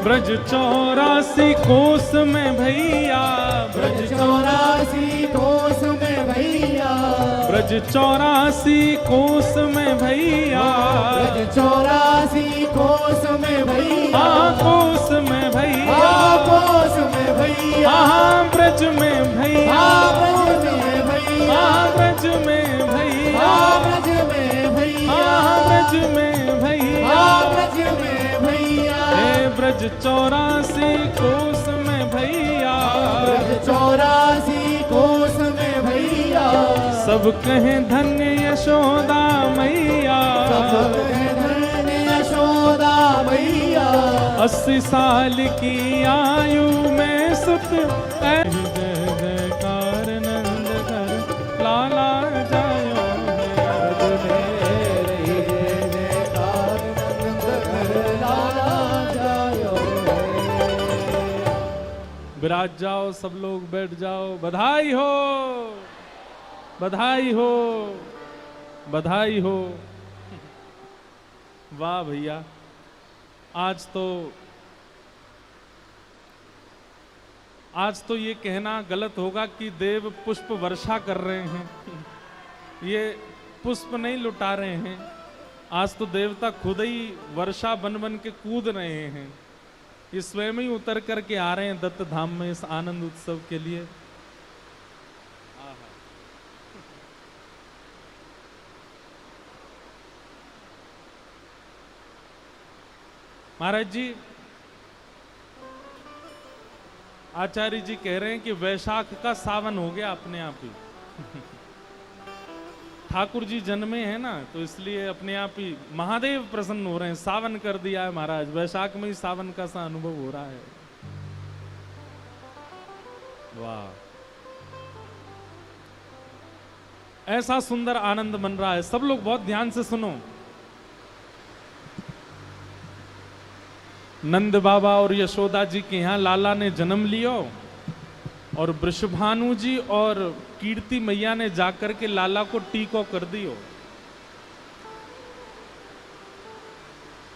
Speaker 1: ब्रज 84 कोस में भैया,
Speaker 2: ब्रज 84 कोस में भैया,
Speaker 1: ब्रज 84 कोस में भैया,
Speaker 2: ब्रज 84 कोस में भैया,
Speaker 1: हाँ कोस में भैया,
Speaker 2: कोस में भैया,
Speaker 1: हाँ ब्रज में भैया,
Speaker 2: ब्रज में भैया,
Speaker 1: हाँ ब्रज में भैया,
Speaker 2: ब्रज में भैया,
Speaker 1: हाँ ब्रज में भैया,
Speaker 2: ब्रज में भैया,
Speaker 1: हे ब्रज 84 कोस में भैया,
Speaker 2: ब्रज 84 कोस में भैया,
Speaker 1: सब कहें धन्य यशोदा मैया,
Speaker 2: सब धन्य यशोदा मैया,
Speaker 1: 80 साल की आयु में सुत ऐ जय जयकार नंद घर लाला जायो है।
Speaker 2: ब्रज में रही जय जयकार नंद घर लाला जायो है।
Speaker 1: विराज जाओ, सब लोग बैठ जाओ। बधाई हो, बधाई हो, बधाई हो। वाह भैया, आज तो ये कहना गलत होगा कि देव पुष्प वर्षा कर रहे हैं। ये पुष्प नहीं लुटा रहे हैं, आज तो देवता खुद ही वर्षा बन बन के कूद रहे हैं। ये स्वयं ही उतर करके आ रहे हैं दत्त धाम में इस आनंद उत्सव के लिए। महाराज जी, आचार्य जी कह रहे हैं कि वैशाख का सावन हो गया अपने आप ही। ठाकुर जी जन्मे हैं ना, तो इसलिए अपने आप ही महादेव प्रसन्न हो रहे हैं। सावन कर दिया है महाराज, वैशाख में ही सावन का सा अनुभव हो रहा है। वाह, ऐसा सुंदर आनंद बन रहा है। सब लोग बहुत ध्यान से सुनो। नंद बाबा और यशोदा जी के यहाँ लाला ने जन्म लियो, और वृषभानु जी और कीर्ति मैया ने जाकर के लाला को टीको कर दियो।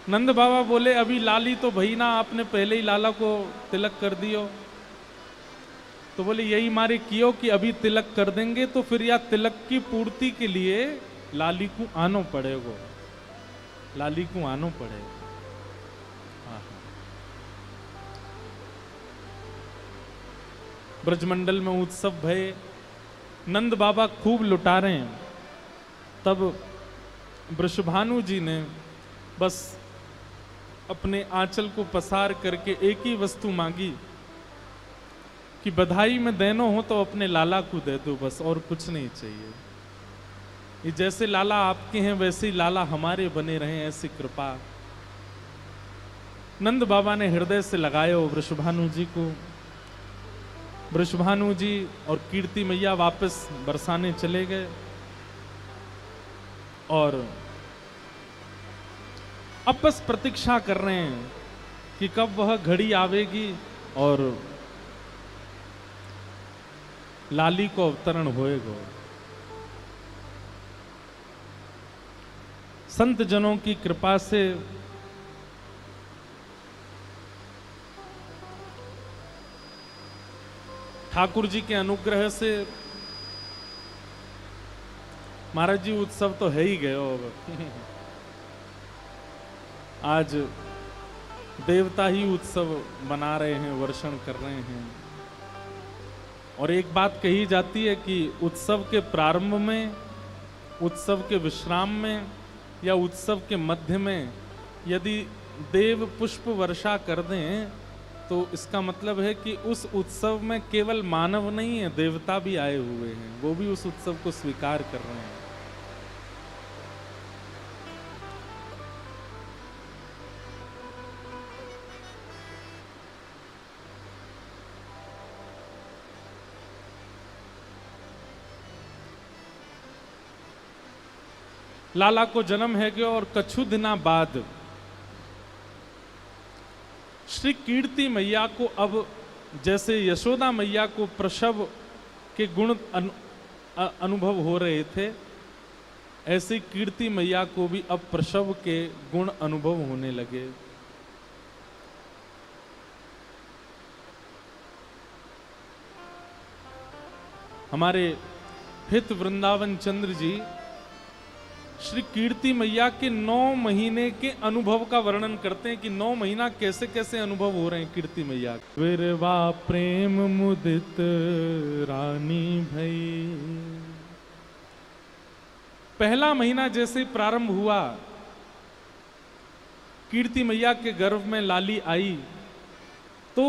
Speaker 1: नंद बाबा बोले अभी लाली तो भई ना, आपने पहले ही लाला को तिलक कर दियो। तो बोले यही मारे कियो कि अभी तिलक कर देंगे तो फिर या तिलक की पूर्ति के लिए लाली को आनो पड़ेगा, लाली को आनो पड़ेगा। ब्रजमंडल में उत्सव भय, नंद बाबा खूब लुटा रहे हैं। तब वृषभानु जी ने बस अपने आंचल को पसार करके एक ही वस्तु मांगी कि बधाई में देनो हो तो अपने लाला को दे दो, बस और कुछ नहीं चाहिए। ये जैसे लाला आपके हैं वैसे ही लाला हमारे बने रहे, ऐसी कृपा। नंद बाबा ने हृदय से लगाया वृषभानु जी को। वृषभानु जी और कीर्ति मैया वापस बरसाने चले गए और अब बस प्रतीक्षा कर रहे हैं कि कब वह घड़ी आवेगी और लाली को अवतरण होएगा। संत जनों की कृपा से ठाकुर जी के अनुग्रह से महाराज जी उत्सव तो है ही गए अब। आज देवता ही उत्सव बना रहे हैं, वर्षण कर रहे हैं। और एक बात कही जाती है कि उत्सव के प्रारंभ में, उत्सव के विश्राम में या उत्सव के मध्य में यदि देव पुष्प वर्षा कर दें तो इसका मतलब है कि उस उत्सव में केवल मानव नहीं है, देवता भी आए हुए हैं, वो भी उस उत्सव को स्वीकार कर रहे हैं। लाला को जन्म है कि और कछु दिना बाद श्री कीर्ति मैया को अब जैसे यशोदा मैया को प्रसव के गुण अनुभव हो रहे थे, ऐसे कीर्ति मैया को भी अब प्रसव के गुण अनुभव होने लगे। हमारे हित वृंदावन चंद्र जी श्री कीर्ति मैया के 9 महीने के अनुभव का वर्णन करते हैं कि 9 महीना कैसे कैसे अनुभव हो रहे हैं कीर्ति मैया। विरवा प्रेम मुदित रानी भई, पहला महीना जैसे प्रारंभ हुआ, कीर्ति मैया के गर्भ में लाली आई, तो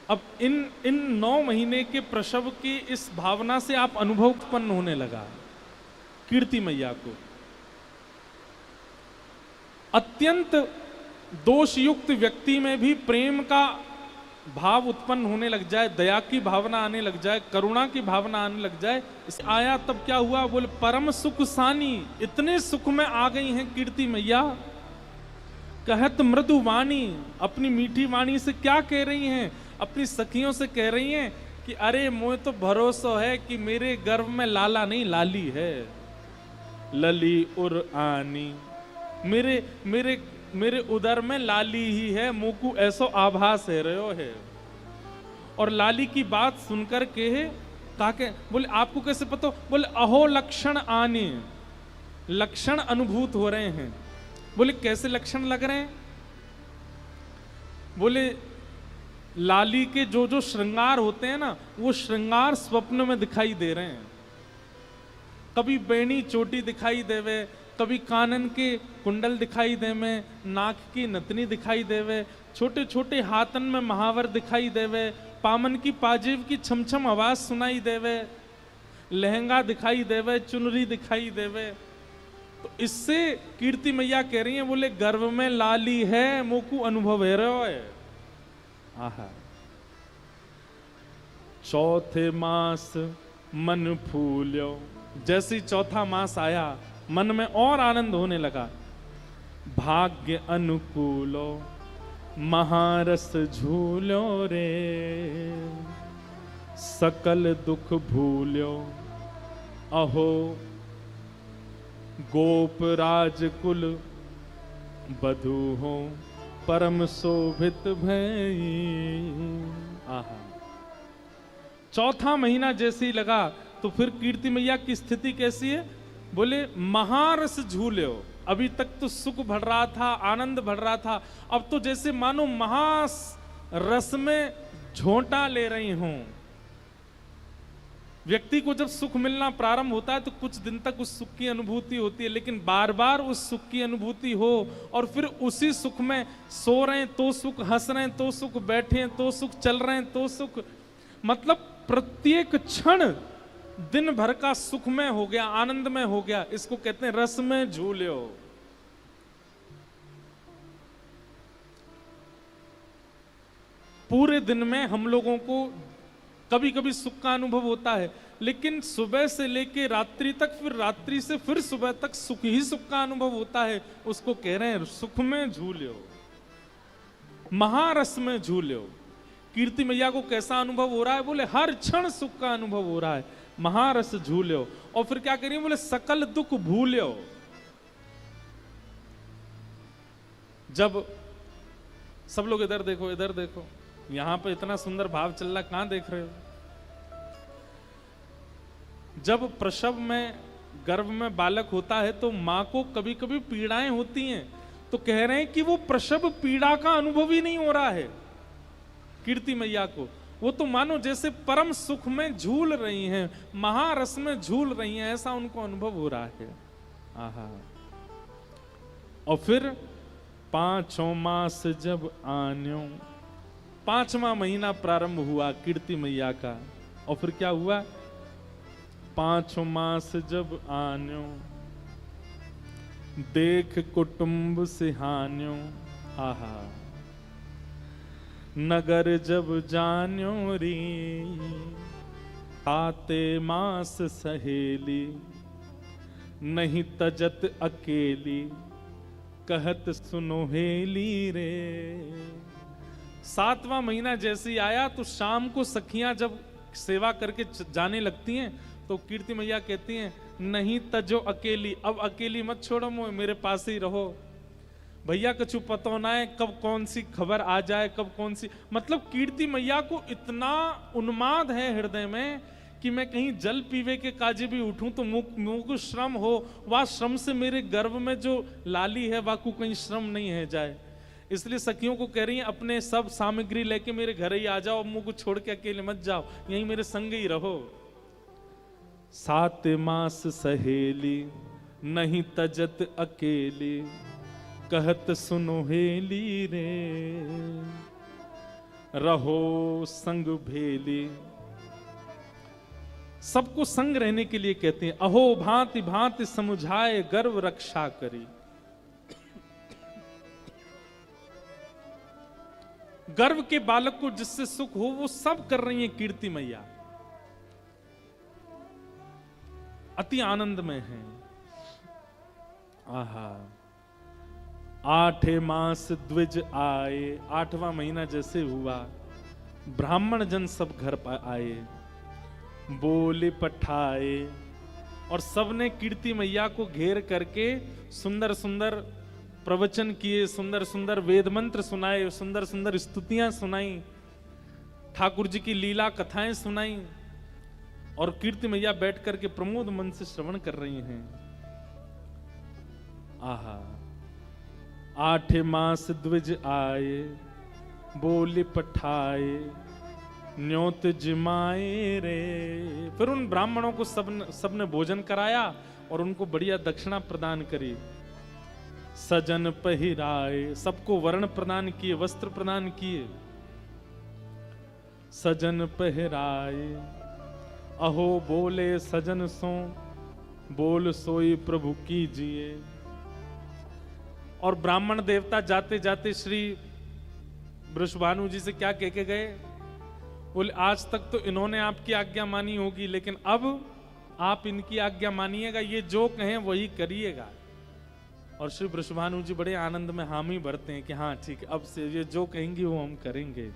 Speaker 1: अब इन 9 महीने के प्रसव की इस भावना से आप अनुभव उत्पन्न होने लगा कीर्ति मैया को। अत्यंत दोषयुक्त व्यक्ति में भी प्रेम का भाव उत्पन्न होने लग जाए, दया की भावना आने लग जाए, करुणा की भावना आने लग जाए। इस आया तब क्या हुआ, बोले परम सुख सानी, इतने सुख में आ गई हैं कीर्ति मैया। कहत मृदु वाणी, अपनी मीठी वाणी से क्या कह रही हैं, अपनी सखियों से कह रही हैं कि अरे मुझे तो भरोसा है कि मेरे गर्भ में लाला नहीं लाली है। लली उर आनी, मेरे उदर में लाली ही है, मुकु ऐसो आभास है रहो है। और लाली की बात सुनकर के कहा के बोले आपको कैसे पता, बोले अहो लक्षण आने, लक्षण अनुभूत हो रहे हैं। बोले कैसे लक्षण लग रहे हैं, बोले लाली के जो जो श्रृंगार होते हैं ना, वो श्रृंगार स्वप्न में दिखाई दे रहे हैं। कभी बेणी चोटी दिखाई देवे, कभी कानन के कुंडल दिखाई देवे, नाक की नतनी दिखाई देवे, छोटे छोटे हाथन में महावर दिखाई देवे, पामन की पाजेब की छमछम आवाज सुनाई देवे, लहंगा दिखाई देवे, चुनरी दिखाई देवे। तो इससे कीर्ति मैया कह रही हैं, बोले गर्भ में लाली है, मोकू अनुभव है रहो है। आहा, चौथे मास मन फूल्यो, जैसे चौथा मास आया मन में और आनंद होने लगा। भाग्य अनुकूलो महारस झूलो रे, सकल दुख भूल्यो अहो गोप राजकुल बधू हो परम शोभित भई। आहा, चौथा महीना जैसे ही लगा तो फिर कीर्ति मैया की स्थिति कैसी है, बोले महारस झूल्यो, अभी तक तो सुख बढ़ रहा था, आनंद बढ़ रहा था, अब तो जैसे मानो महास रस में झोंटा ले रही हूं। व्यक्ति को जब सुख मिलना प्रारंभ होता है तो कुछ दिन तक उस सुख की अनुभूति होती है, लेकिन बार बार उस सुख की अनुभूति हो और फिर उसी सुख में सो रहे हैं तो सुख, हंस रहे हैं तो सुख, बैठे हैं तो सुख, चल रहे हैं तो सुख, मतलब प्रत्येक क्षण दिन भर का सुख में हो गया, आनंद में हो गया। इसको कहते हैं रस में झूलो। पूरे दिन में हम लोगों को कभी कभी सुख का अनुभव होता है, लेकिन सुबह से लेके रात्रि तक, फिर रात्रि से फिर सुबह तक सुख ही सुख का अनुभव होता है। उसको कह रहे हैं सुख में झूलो, महारस में झूलो। कीर्ति मैया को कैसा अनुभव हो रहा है? बोले हर क्षण सुख का अनुभव हो रहा है, महारस झूलो। और फिर क्या करिए? बोले सकल दुख भूलो। जब सब लोग इधर देखो, इधर देखो, यहां पे इतना सुंदर भाव चल रहा, कहां देख रहे हो? जब प्रसव में, गर्भ में बालक होता है तो मां को कभी कभी पीड़ाएं होती हैं, तो कह रहे हैं कि वो प्रसव पीड़ा का अनुभव ही नहीं हो रहा है कीर्ति मैया को। वो तो मानो जैसे परम सुख में झूल रही हैं, महारस में झूल रही हैं, ऐसा उनको अनुभव हो रहा है। आहा। और फिर 5 मास जब आन्यो, 5वां महीना प्रारंभ हुआ कीर्ति मैया का। और फिर क्या हुआ? 5 मास जब आन्यो, देख कुटुंब सिहान्यो। आहा। नगर जब जान्यो री, आते मास सहेली, नहीं तजत अकेली, कहत सुनो हेली रे। 7वां महीना जैसे ही आया तो शाम को सखियां जब सेवा करके जाने लगती हैं तो कीर्ति मैया कहती हैं नहीं तजो अकेली, अब अकेली मत छोड़ो, मेरे पास ही रहो। भैया कछु पतो ना है कब कौन सी खबर आ जाए, कब कौन सी, मतलब कीर्ति मैया को इतना उन्माद है हृदय में कि मैं कहीं जल पीवे के काजे भी उठूं तो मुंह को श्रम हो, वह श्रम से मेरे गर्भ में जो लाली है वह को कहीं श्रम नहीं है जाए। इसलिए सखियों को कह रही हैं अपने सब सामग्री लेके मेरे घर ही आ जाओ, मुंह को छोड़ के अकेले मत जाओ, यहीं मेरे संग ही रहो। 7 मास सहेली, नहीं तजत अकेली, कहत सुनो हेली रे, रहो संग भेली। सबको संग रहने के लिए कहते हैं। अहो भांति भांति समुझाए, गर्व रक्षा करी। गर्व के बालक को जिससे सुख हो वो सब कर रही है कीर्ति मैया, अति आनंद में है। आहा। 8 मास द्विज आए, 8वां महीना जैसे हुआ ब्राह्मण जन सब घर पर आए, बोले पठाए, और सबने कीर्ति मैया को घेर करके सुंदर सुंदर प्रवचन किए, सुंदर सुंदर वेद मंत्र सुनाए, सुंदर सुंदर स्तुतियां सुनाई, ठाकुर जी की लीला कथाएं सुनाई, और कीर्ति मैया बैठ करके प्रमोद मन से श्रवण कर रही हैं। आहा। 8 मास द्विज आए, बोले पठाए, न्योत जिमाए रे। फिर उन ब्राह्मणों को सबने भोजन कराया और उनको बढ़िया दक्षिणा प्रदान करी। सजन पहिराए, सबको वर्ण प्रदान किए, वस्त्र प्रदान किए। सजन पहिराए, अहो बोले सजन सो, बोल सोई प्रभु कीजिए। और ब्राह्मण देवता जाते जाते श्री वृषभानु जी से क्या कह के गए? बोले आज तक तो इन्होंने आपकी आज्ञा मानी होगी, लेकिन अब आप इनकी आज्ञा मानिएगा, ये जो कहें वही करिएगा। और श्री वृषभानु जी बड़े आनंद में हामी भरते हैं कि हाँ ठीक है, अब से ये जो कहेंगी वो हम करेंगे।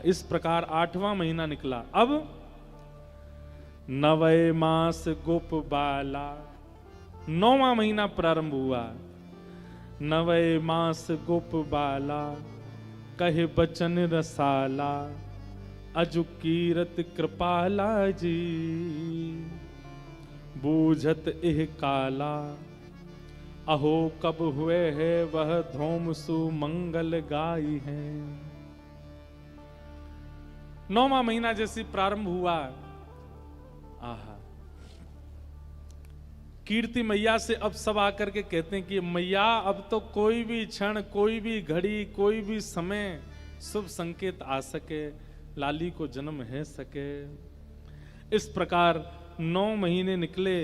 Speaker 1: इस प्रकार 8वां महीना निकला। अब 9 मास गोप बाला, 9वां महीना प्रारंभ हुआ। 9 मास गोप बाला, कहे बचन रसाला, अजु कीरत कृपाला जी, बूझत एह काला, अहो कब हुए है वह धूम सुमंगल गाई है। 9वां महीना जैसे प्रारंभ हुआ, आहा, कीर्ति मैया से अब सब आकर के कहते हैं कि मैया अब तो कोई भी क्षण, कोई भी घड़ी, कोई भी समय शुभ संकेत आ सके, लाली को जन्म है सके। इस प्रकार 9 महीने निकले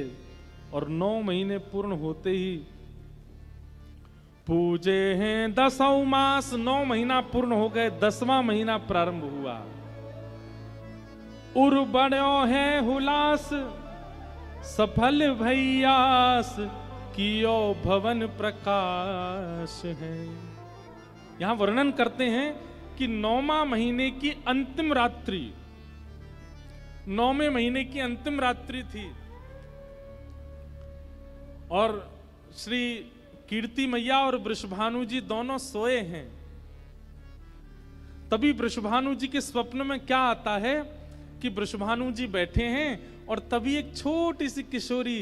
Speaker 1: और 9 महीने पूर्ण होते ही पूजे हैं 10 मास। 9 महीना पूर्ण हो गए, 10वां महीना प्रारंभ हुआ। उर बड़ो है हुलास सफल भैयास कियो भवन प्रकाश है। यहां वर्णन करते हैं कि 9वां महीने की अंतिम रात्रि, 9वें महीने की अंतिम रात्रि थी और श्री कीर्ति मैया और वृषभानु जी दोनों सोए हैं। तभी वृषभानु जी के स्वप्न में क्या आता है कि वृषभानु जी बैठे हैं और तभी एक छोटी सी किशोरी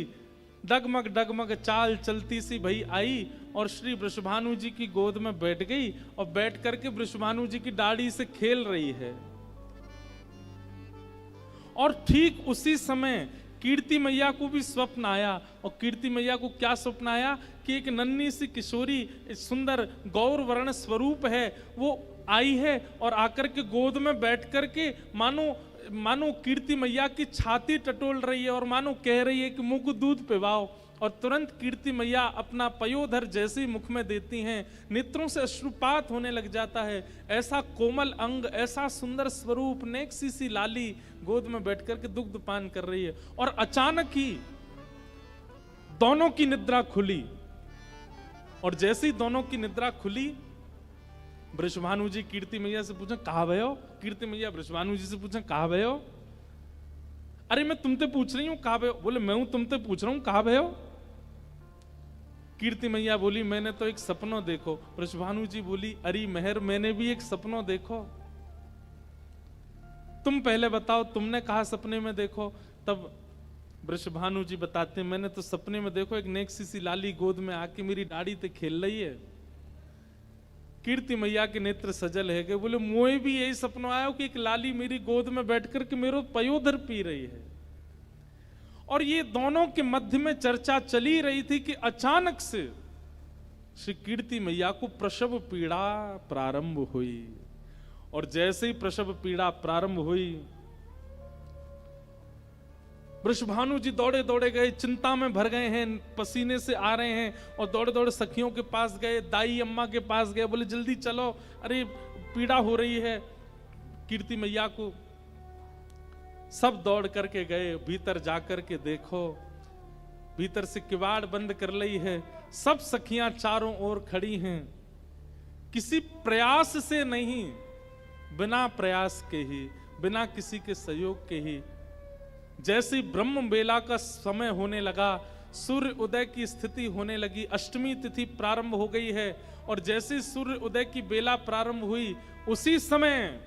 Speaker 1: डगमग डगमग चाल चलती सी भई आई और श्री वृषभानु जी की गोद में बैठ गई और बैठ करके वृषभानु जी की दाढ़ी से खेल रही है। और ठीक उसी समय कीर्ति मैया को भी स्वप्न आया। और कीर्ति मैया को क्या स्वप्न आया कि एक नन्ही सी किशोरी, सुंदर गौर वर्ण स्वरूप है, वो आई है और आकर के गोद में बैठ करके मानो कीर्ति मैया की छाती टटोल रही है और मानो कह रही है कि मुख दूध पिलाओ। और तुरंत कीर्ति मैया अपना पयोधर जैसे ही मुख में देती हैं, नेत्रों से अश्रुपात होने लग जाता है। ऐसा कोमल अंग, ऐसा सुंदर स्वरूप, नेक्सी सी लाली गोद में बैठ करके दुग्ध पान कर रही है। और अचानक ही दोनों की निद्रा खुली और जैसे ही दोनों की निद्रा खुली, वृषभानु जी कीर्ति मैया से पूछा कहाँ भयो। कीर्ति मैया वृषभानु जी से पूछा कहाँ भयो। अरे मैं तुमसे पूछ रही हूं कहाँ भयो। बोले मैं हूं तुमसे पूछ रहा हूं कहाँ भयो। कीर्ति मैया बोली मैंने तो एक सपनों देखो। वृषभानु जी बोली अरे मेहर मैंने भी एक सपनों देखो, तुम पहले बताओ तुमने कहा सपने में देखो। तब वृषभानु जी बताते मैंने तो सपने में देखो एक नेक्सी सी लाली गोद में आके मेरी दाढ़ी ते खेल रही है। कीर्ति मैया के नेत्र सजल है गए। बोले मुझे भी यही सपना आया कि एक लाली मेरी गोद में बैठ करके मेरो पयोधर पी रही है। और ये दोनों के मध्य में चर्चा चली रही थी कि अचानक से श्री कीर्ति मैया को प्रसव पीड़ा प्रारंभ हुई। और जैसे ही प्रसव पीड़ा प्रारंभ हुई, वृषभानु जी दौड़े दौड़े गए, चिंता में भर गए हैं, पसीने से आ रहे हैं और दौड़े दौड़े सखियों के पास गए, दाई अम्मा के पास गए। बोले जल्दी चलो, अरे पीड़ा हो रही है कीर्ति मैया को। सब दौड़ करके गए, भीतर जाकर के देखो, भीतर से किवाड़ बंद कर ली है। सब सखियां चारों ओर खड़ी हैं, किसी प्रयास से नहीं, बिना प्रयास के ही, बिना किसी के सहयोग के ही। जैसे ब्रह्म बेला का समय होने लगा, सूर्य उदय की स्थिति होने लगी, अष्टमी तिथि प्रारंभ हो गई है। और जैसे सूर्य उदय की बेला प्रारंभ हुई, उसी समय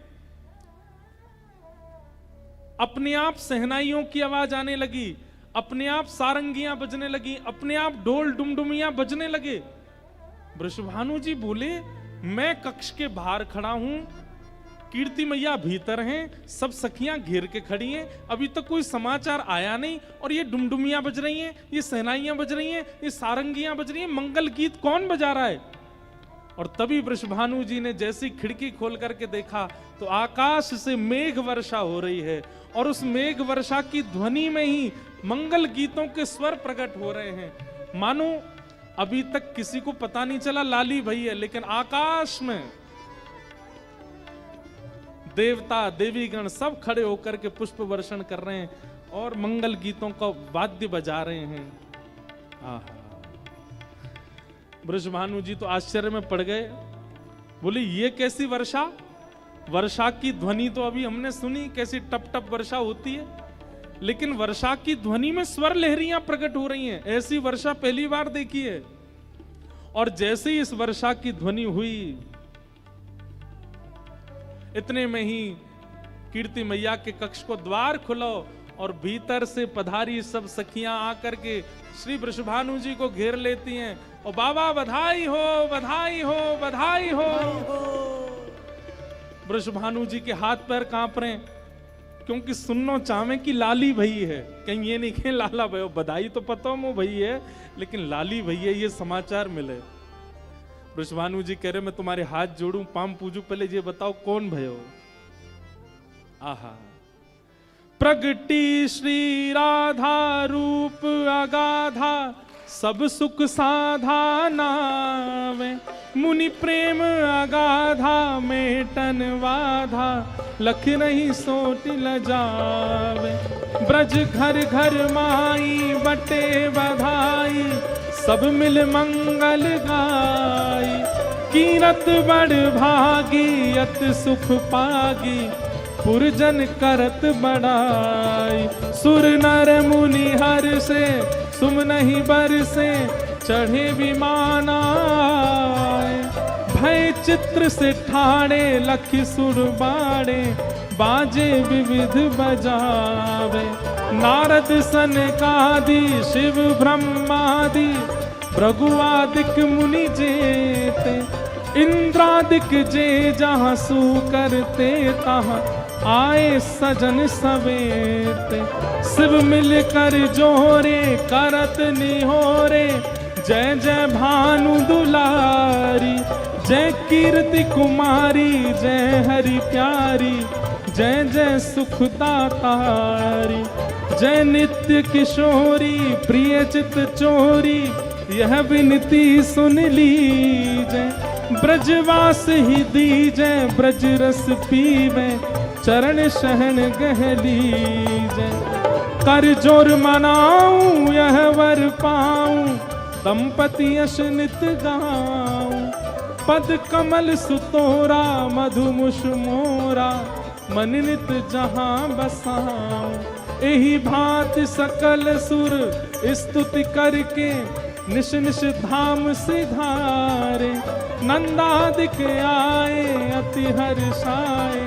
Speaker 1: अपने आप सहनाइयों की आवाज आने लगी, अपने आप सारंगियां बजने लगी, अपने आप ढोल डुमडुमियां बजने लगे। वृषभानु जी बोले मैं कक्ष के बाहर खड़ा हूं, कीर्ति मैया भीतर हैं, सब सखियां घेर के खड़ी हैं, अभी तक कोई समाचार आया नहीं और ये डुमडुमियां बज रही हैं, ये सहनाइयां बज रही हैं, ये सारंगियां बज रही हैं, मंगल गीत कौन बजा रहा है। और तभी वृषभानु जी ने जैसी खिड़की खोल करके देखा तो आकाश से मेघ वर्षा हो रही है और उस मेघ वर्षा की ध्वनि में ही मंगल गीतों के स्वर प्रकट हो रहे हैं। मानो अभी तक किसी को पता नहीं चला लाली भई है, लेकिन आकाश में देवता देवीगण सब खड़े होकर के पुष्प वर्षण कर रहे हैं और मंगल गीतों का वाद्य बजा रहे हैं। आहा, वृषभानु जी तो आश्चर्य में पड़ गए। बोले ये कैसी वर्षा, वर्षा की ध्वनि तो अभी हमने सुनी, कैसी टप टप वर्षा होती है, लेकिन वर्षा की ध्वनि में स्वर लहरियां प्रकट हो रही हैं, ऐसी वर्षा पहली बार देखी है। और जैसे ही इस वर्षा की ध्वनि हुई, इतने में ही कीर्ति मैया के कक्ष को द्वार खुलो और भीतर से पधारी सब सखियां आकर के श्री वृषभानु जी को घेर लेती हैं और बाबा बधाई हो, बधाई हो, बधाई हो। वृषभानु जी के हाथ पैर कांप रहे हैं, क्योंकि सुननो चाहे कि लाली भई है, कहीं ये नहीं कहें लाला भयो। बधाई तो पता मो भई है, लेकिन लाली भैया ये समाचार मिले। वृषभानु जी कह रहे मैं तुम्हारे हाथ जोड़ूं, पाम पूजू, पहले ये बताओ कौन भयो। आहा, प्रगटी श्री राधा रूप अगाधा, सब सुख साधा नावे, मुनि प्रेम अगाधा मेटन वाधा, लख नहीं सोट लजावे। ब्रज घर घर माई बटे बधाई, सब मिल मंगल गाई, कीरत बड़ भागी अत सुख पागी, पुरजन करत बड़ाई। सुर नर मुनि हर से सुम नहीं बर से, चढ़े विमाना भय चित्र से ठाणे, लख सुर बाड़े बाजे विविध बजावे। नारद सनकादि शिव ब्रह्मादि, भृगुआदिक मुनि जेते, इंद्रादिक जे जहाँ सू करते तहाँ, आए सजन सवेते। शिव मिल कर जोरे करत निहोरे, जय जय भानु दुलारी, जय कीर्ति कुमारी, जय हरि प्यारी, जय जय सुख दातारी। जय नित्य किशोरी प्रिय चित चोरी, यह विनती सुन लीजय। ब्रजवास ही दीजय, ब्रज रस पीवे, चरण शहन गह लीजय। कर जोर मनाऊं यह वर पाऊं, दंपति यश नित गाऊं। पद कमल सुतोरा मधुमुष मोरा, मन नित जहां बसाऊं। एही भांति सकल सुर स्तुति करके, निश निश धाम सिधारे। नंदादिक आए अति हर्षाए,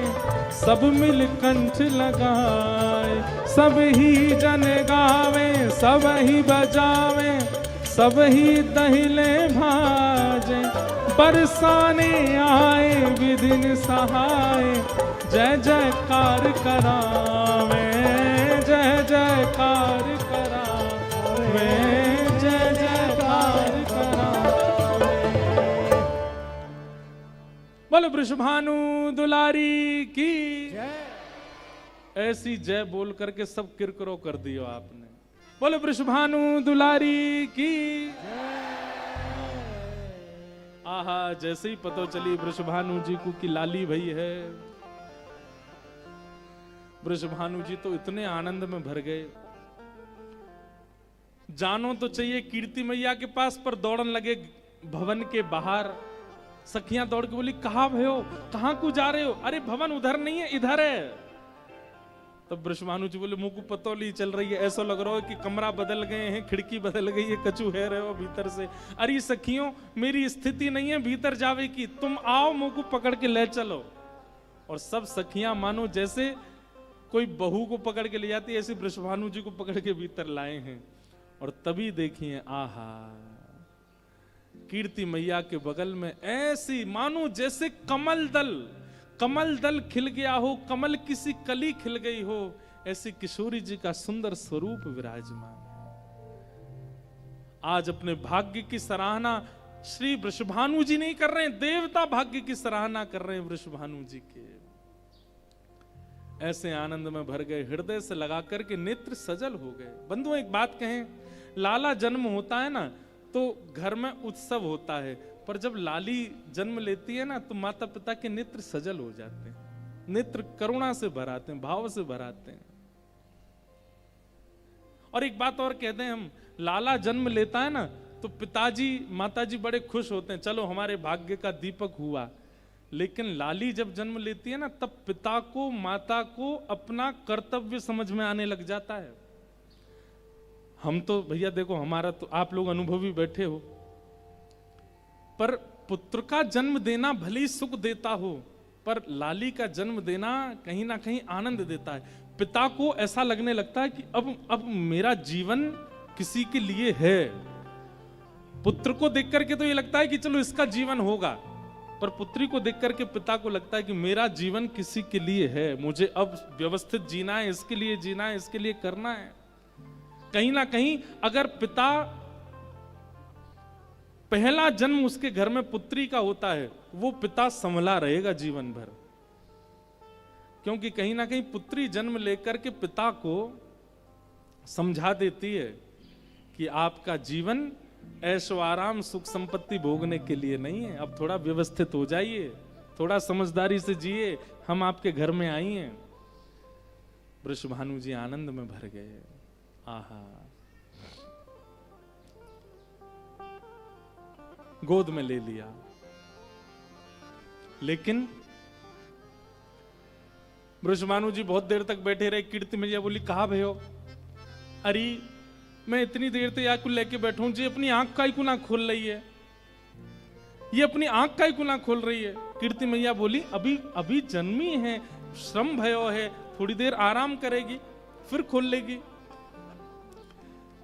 Speaker 1: सब मिल कंठ लगाए। सब ही जन गावे सब ही बजावे, सब ही दहिले भाजे। बरसाने आए विधिन सहाय, जय जयकार करावे, जय जयकार करावे, जय जयकार करावे। बोलो वृषभानु दुलारी की ऐसी जय बोल करके सब किरकिरो कर दियो आपने। बोलो वृषभानु दुलारी की। आहा, जैसे ही पता चली वृषभानु जी को कि लाली भई है, वृषभानु जी तो इतने आनंद में भर गए। जानो तो चाहिए कीर्ति मैया के पास, पर दौड़न लगे भवन के बाहर। सखियां दौड़ के बोली कहाँ भयो, कहाँ को जा रहे हो? अरे भवन उधर नहीं है, इधर है। तब वृषभानु जी बोले मुंह को पतौली चल रही है, ऐसा लग रहा है कि कमरा बदल गए हैं, खिड़की बदल गई है, कचू है रहे हो भीतर से। अरे सखियों, मेरी स्थिति नहीं है भीतर जावे की, तुम आओ मुंह को पकड़ के ले चलो। और सब सखियां मानो जैसे कोई बहू को पकड़ के ले जाती है, ऐसे वृषभानु जी को पकड़ के भीतर लाए हैं। और तभी देखिए, आहा, कीर्ति मैया के बगल में ऐसी मानो जैसे कमल दल खिल गया हो, कमल किसी कली खिल गई हो, ऐसी किशोरी जी का सुंदर स्वरूप विराजमान है। आज अपने भाग्य की सराहना श्री वृषभानु जी नहीं कर रहे हैं, देवता भाग्य की सराहना कर रहे हैं वृषभानु जी के। ऐसे आनंद में भर गए, हृदय से लगा करके नेत्र सजल हो गए। बंधुओं, एक बात कहें, लाला जन्म होता है ना तो घर में उत्सव होता है, पर जब लाली जन्म लेती है ना तो माता पिता के नेत्र सजल हो जाते हैं, नेत्र करुणा से भराते हैं, भाव से भराते हैं। और एक बात और कहते हैं हम, लाला जन्म लेता है ना तो पिताजी माताजी बड़े खुश होते हैं, चलो हमारे भाग्य का दीपक हुआ। लेकिन लाली जब जन्म लेती है ना, तब पिता को माता को अपना कर्तव्य समझ में आने लग जाता है। हम तो भैया देखो, हमारा तो आप लोग अनुभवी बैठे हो, पर पुत्र का जन्म देना भले सुख देता हो, पर लाली का जन्म देना कहीं ना कहीं आनंद देता है। पिता को ऐसा लगने लगता है कि अब मेरा जीवन किसी के लिए है। पुत्र को देख करके तो ये लगता है कि चलो इसका जीवन होगा, पर पुत्री को देख करके पिता को लगता है कि मेरा जीवन किसी के लिए है, मुझे अब व्यवस्थित जीना है, इसके लिए जीना है, इसके लिए करना है। कहीं ना कहीं अगर पिता पहला जन्म उसके घर में पुत्री का होता है, वो पिता संभला रहेगा जीवन भर, क्योंकि कहीं ना कहीं पुत्री जन्म लेकर के पिता को समझा देती है कि आपका जीवन ऐशो आराम सुख संपत्ति भोगने के लिए नहीं है, अब थोड़ा व्यवस्थित हो जाइए, थोड़ा समझदारी से जिए, हम आपके घर में आई हैं। वृषभानु जी आनंद में भर गए। आहा, गोद में ले लिया। लेकिन वृषभानु जी बहुत देर तक बैठे रहे। कीर्ति मैया बोली, कहा भयो? अरे मैं इतनी देर से या कुल लेके बैठूं जी, अपनी आंख का ही कुना खोल रही है, ये अपनी आंख का ही कुना खोल रही है। कीर्ति मैया बोली, अभी अभी जन्मी है, श्रम भयो है, थोड़ी देर आराम करेगी फिर खोल लेगी।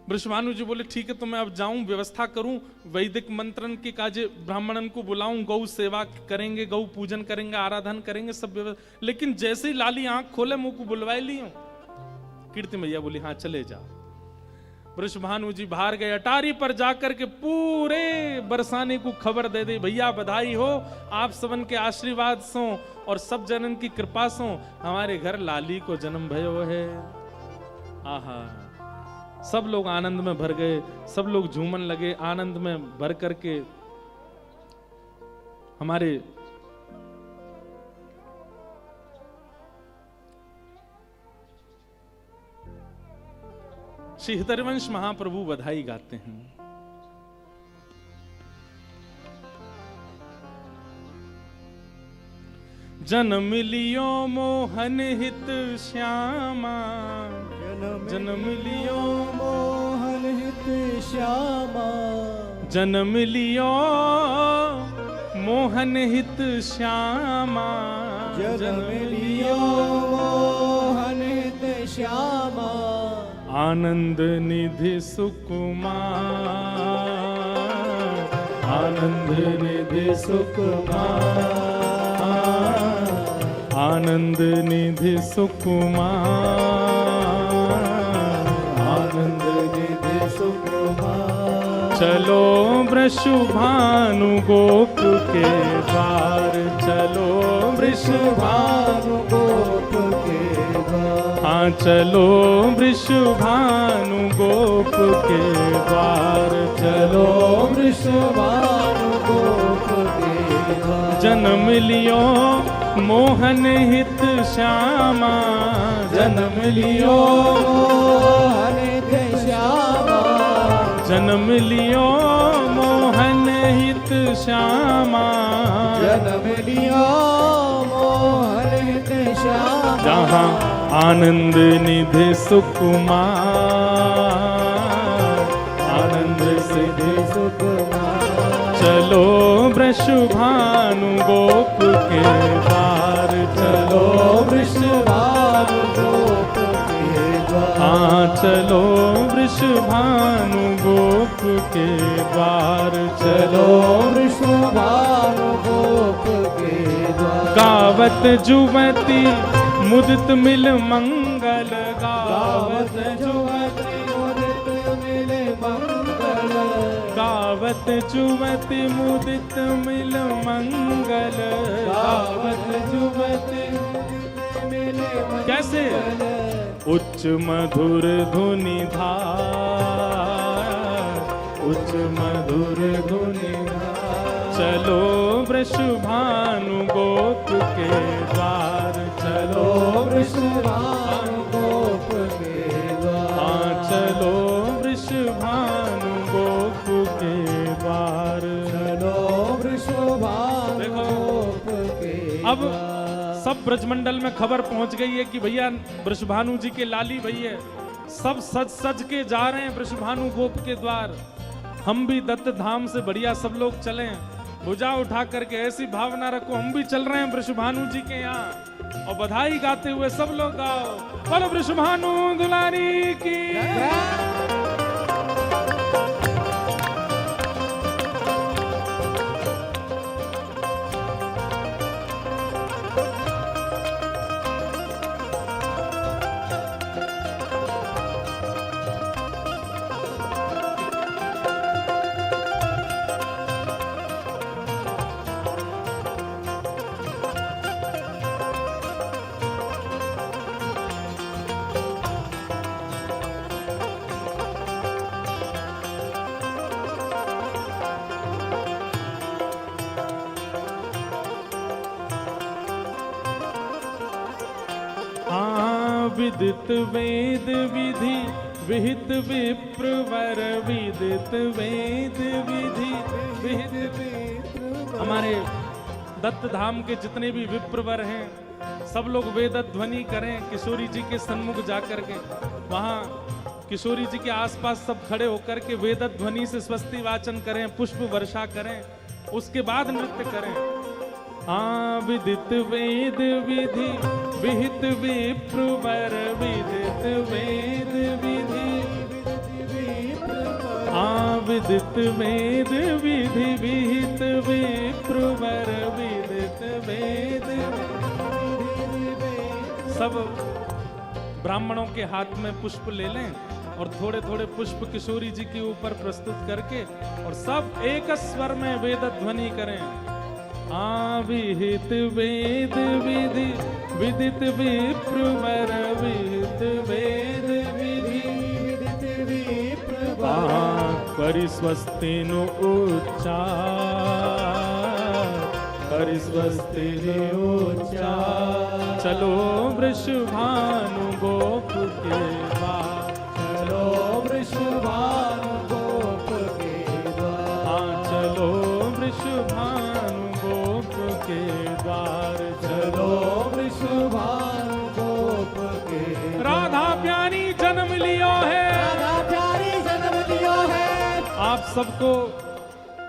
Speaker 1: वृषभानु जी बोले, ठीक है, तो मैं अब जाऊं, व्यवस्था करूं, वैदिक मंत्रन के काजे ब्राह्मणन को बुलाऊं, गौ सेवा करेंगे, गौ पूजन करेंगे, आराधन करेंगे, सब व्यवस्था। लेकिन जैसे ही लाली आंख खोले, मुंह को बुलवाई ली हूं। कीर्ति मैया बोली, हाँ चले जा। वृषभानु जी बाहर गए, अटारी पर जाकर के पूरे बरसाने को खबर दे दी, भैया बधाई हो, आप सबन के आशीर्वाद सो और सब जनन की कृपा सो, हमारे घर लाली को जन्म भयो है। आहा, सब लोग आनंद में भर गए, सब लोग झूमन लगे, आनंद में भर करके हमारे श्री हृदयवंश महाप्रभु बधाई गाते हैं। जन्म लियो मोहन हित श्यामा, जन्म लियो
Speaker 2: मोहन हित श्यामा,
Speaker 1: जन्म लियो मोहन हित श्यामा,
Speaker 2: जन्म लियो मोहन हित श्यामा,
Speaker 1: आनंद निधि सुकुमार, आनंद निधि सुकुमार, आनंद निधि सुकुमार,
Speaker 2: आनंद निधि सुकुमार।
Speaker 1: चलो वृषभानु गोप के द्वार, चलो वृषभानु
Speaker 2: गोप के द्वार,
Speaker 1: हाँ चलो वृषभानु गोप के द्वार, चलो
Speaker 2: वृषभानु गोप के द्वार।
Speaker 1: जन्म लियो मोहन हित श्यामा,
Speaker 2: जन्म लियो मोहन हित श्यामा,
Speaker 1: जन्म लियो मोहन हित श्यामा,
Speaker 2: जन्म लियो मोहन हित श्यामा।
Speaker 1: जहाँ आनंद निधि सुकुमार, आनंद सिद्धि
Speaker 2: सुकुमार।
Speaker 1: चलो वृषभानु गोप के द्वार, चलो
Speaker 2: वृषभानु गोप के द्वार,
Speaker 1: हाँ चलो वृषभानु गोप के द्वार, चलो
Speaker 2: वृषभानु गोप के द्वार।
Speaker 1: गावत जुवती मुदित मिल मंगल, गावत
Speaker 2: जुवती मुदित मिल मंगल,
Speaker 1: गावत जुवती मुदित मिल मंगल,
Speaker 2: गावत जुवती मुदित मिल मंगल।
Speaker 1: कैसे? उच्च मधुर धुनि धार, उच्च मधुर धुनि धार, चलो वृषभानु गोप के द्वार, चलो
Speaker 2: वृषभानु गोप के द्वार,
Speaker 1: हाँ चलो वृषभानु गोप के द्वार,
Speaker 2: चलो वृषभानु गोप के
Speaker 1: अब सब ब्रजमंडल में खबर पहुंच गई है कि भैया वृषभानु जी के लाली भैया सब सज सज के जा रहे हैं वृषभानु गोप के द्वार। हम भी दत्त धाम से बढ़िया सब लोग चलें, भुजा उठा करके ऐसी भावना रखो, हम भी चल रहे हैं वृषभानु जी के यहाँ, और बधाई गाते हुए सब लोग गाओ, बोलो वृषभानु दुलारी की। विदित वेद विधि विहित विप्रवर, विदित वेद विधि विहित विप्रवर। हमारे दत्त धाम के जितने भी विप्रवर हैं, सब लोग वेद ध्वनि करें किशोरी जी के सन्मुख जाकर के। वहाँ किशोरी जी के आसपास सब खड़े होकर के वेद ध्वनि से स्वस्ति वाचन करें, पुष्प वर्षा करें, उसके बाद नृत्य करें। विदित वेद विधि विहित विप्रवर, विदित वेद विधि विदित वेद विधि विहित विप्रवर, विदित वेद। सब ब्राह्मणों के हाथ में पुष्प ले लें और थोड़े थोड़े पुष्प किशोरी जी के ऊपर प्रस्तुत करके, और सब एक स्वर में वेद ध्वनि करें। विहित वेद विधि विदित विप्रवर, विहित वेद विधि विदित विप्रवर। परिस्वस्ति नु उच्चार, परिस्वस्ति नु उच्चार। चलो वृषभानु गोप के द्वार, चलो वृषभानु गोप के द्वार। चलो वृषभानु गोप के द्वार, चलो वृषभानु गोप के। राधा प्यारी जन्म लियो है, राधा प्यारी जन्म लियो है। आप सबको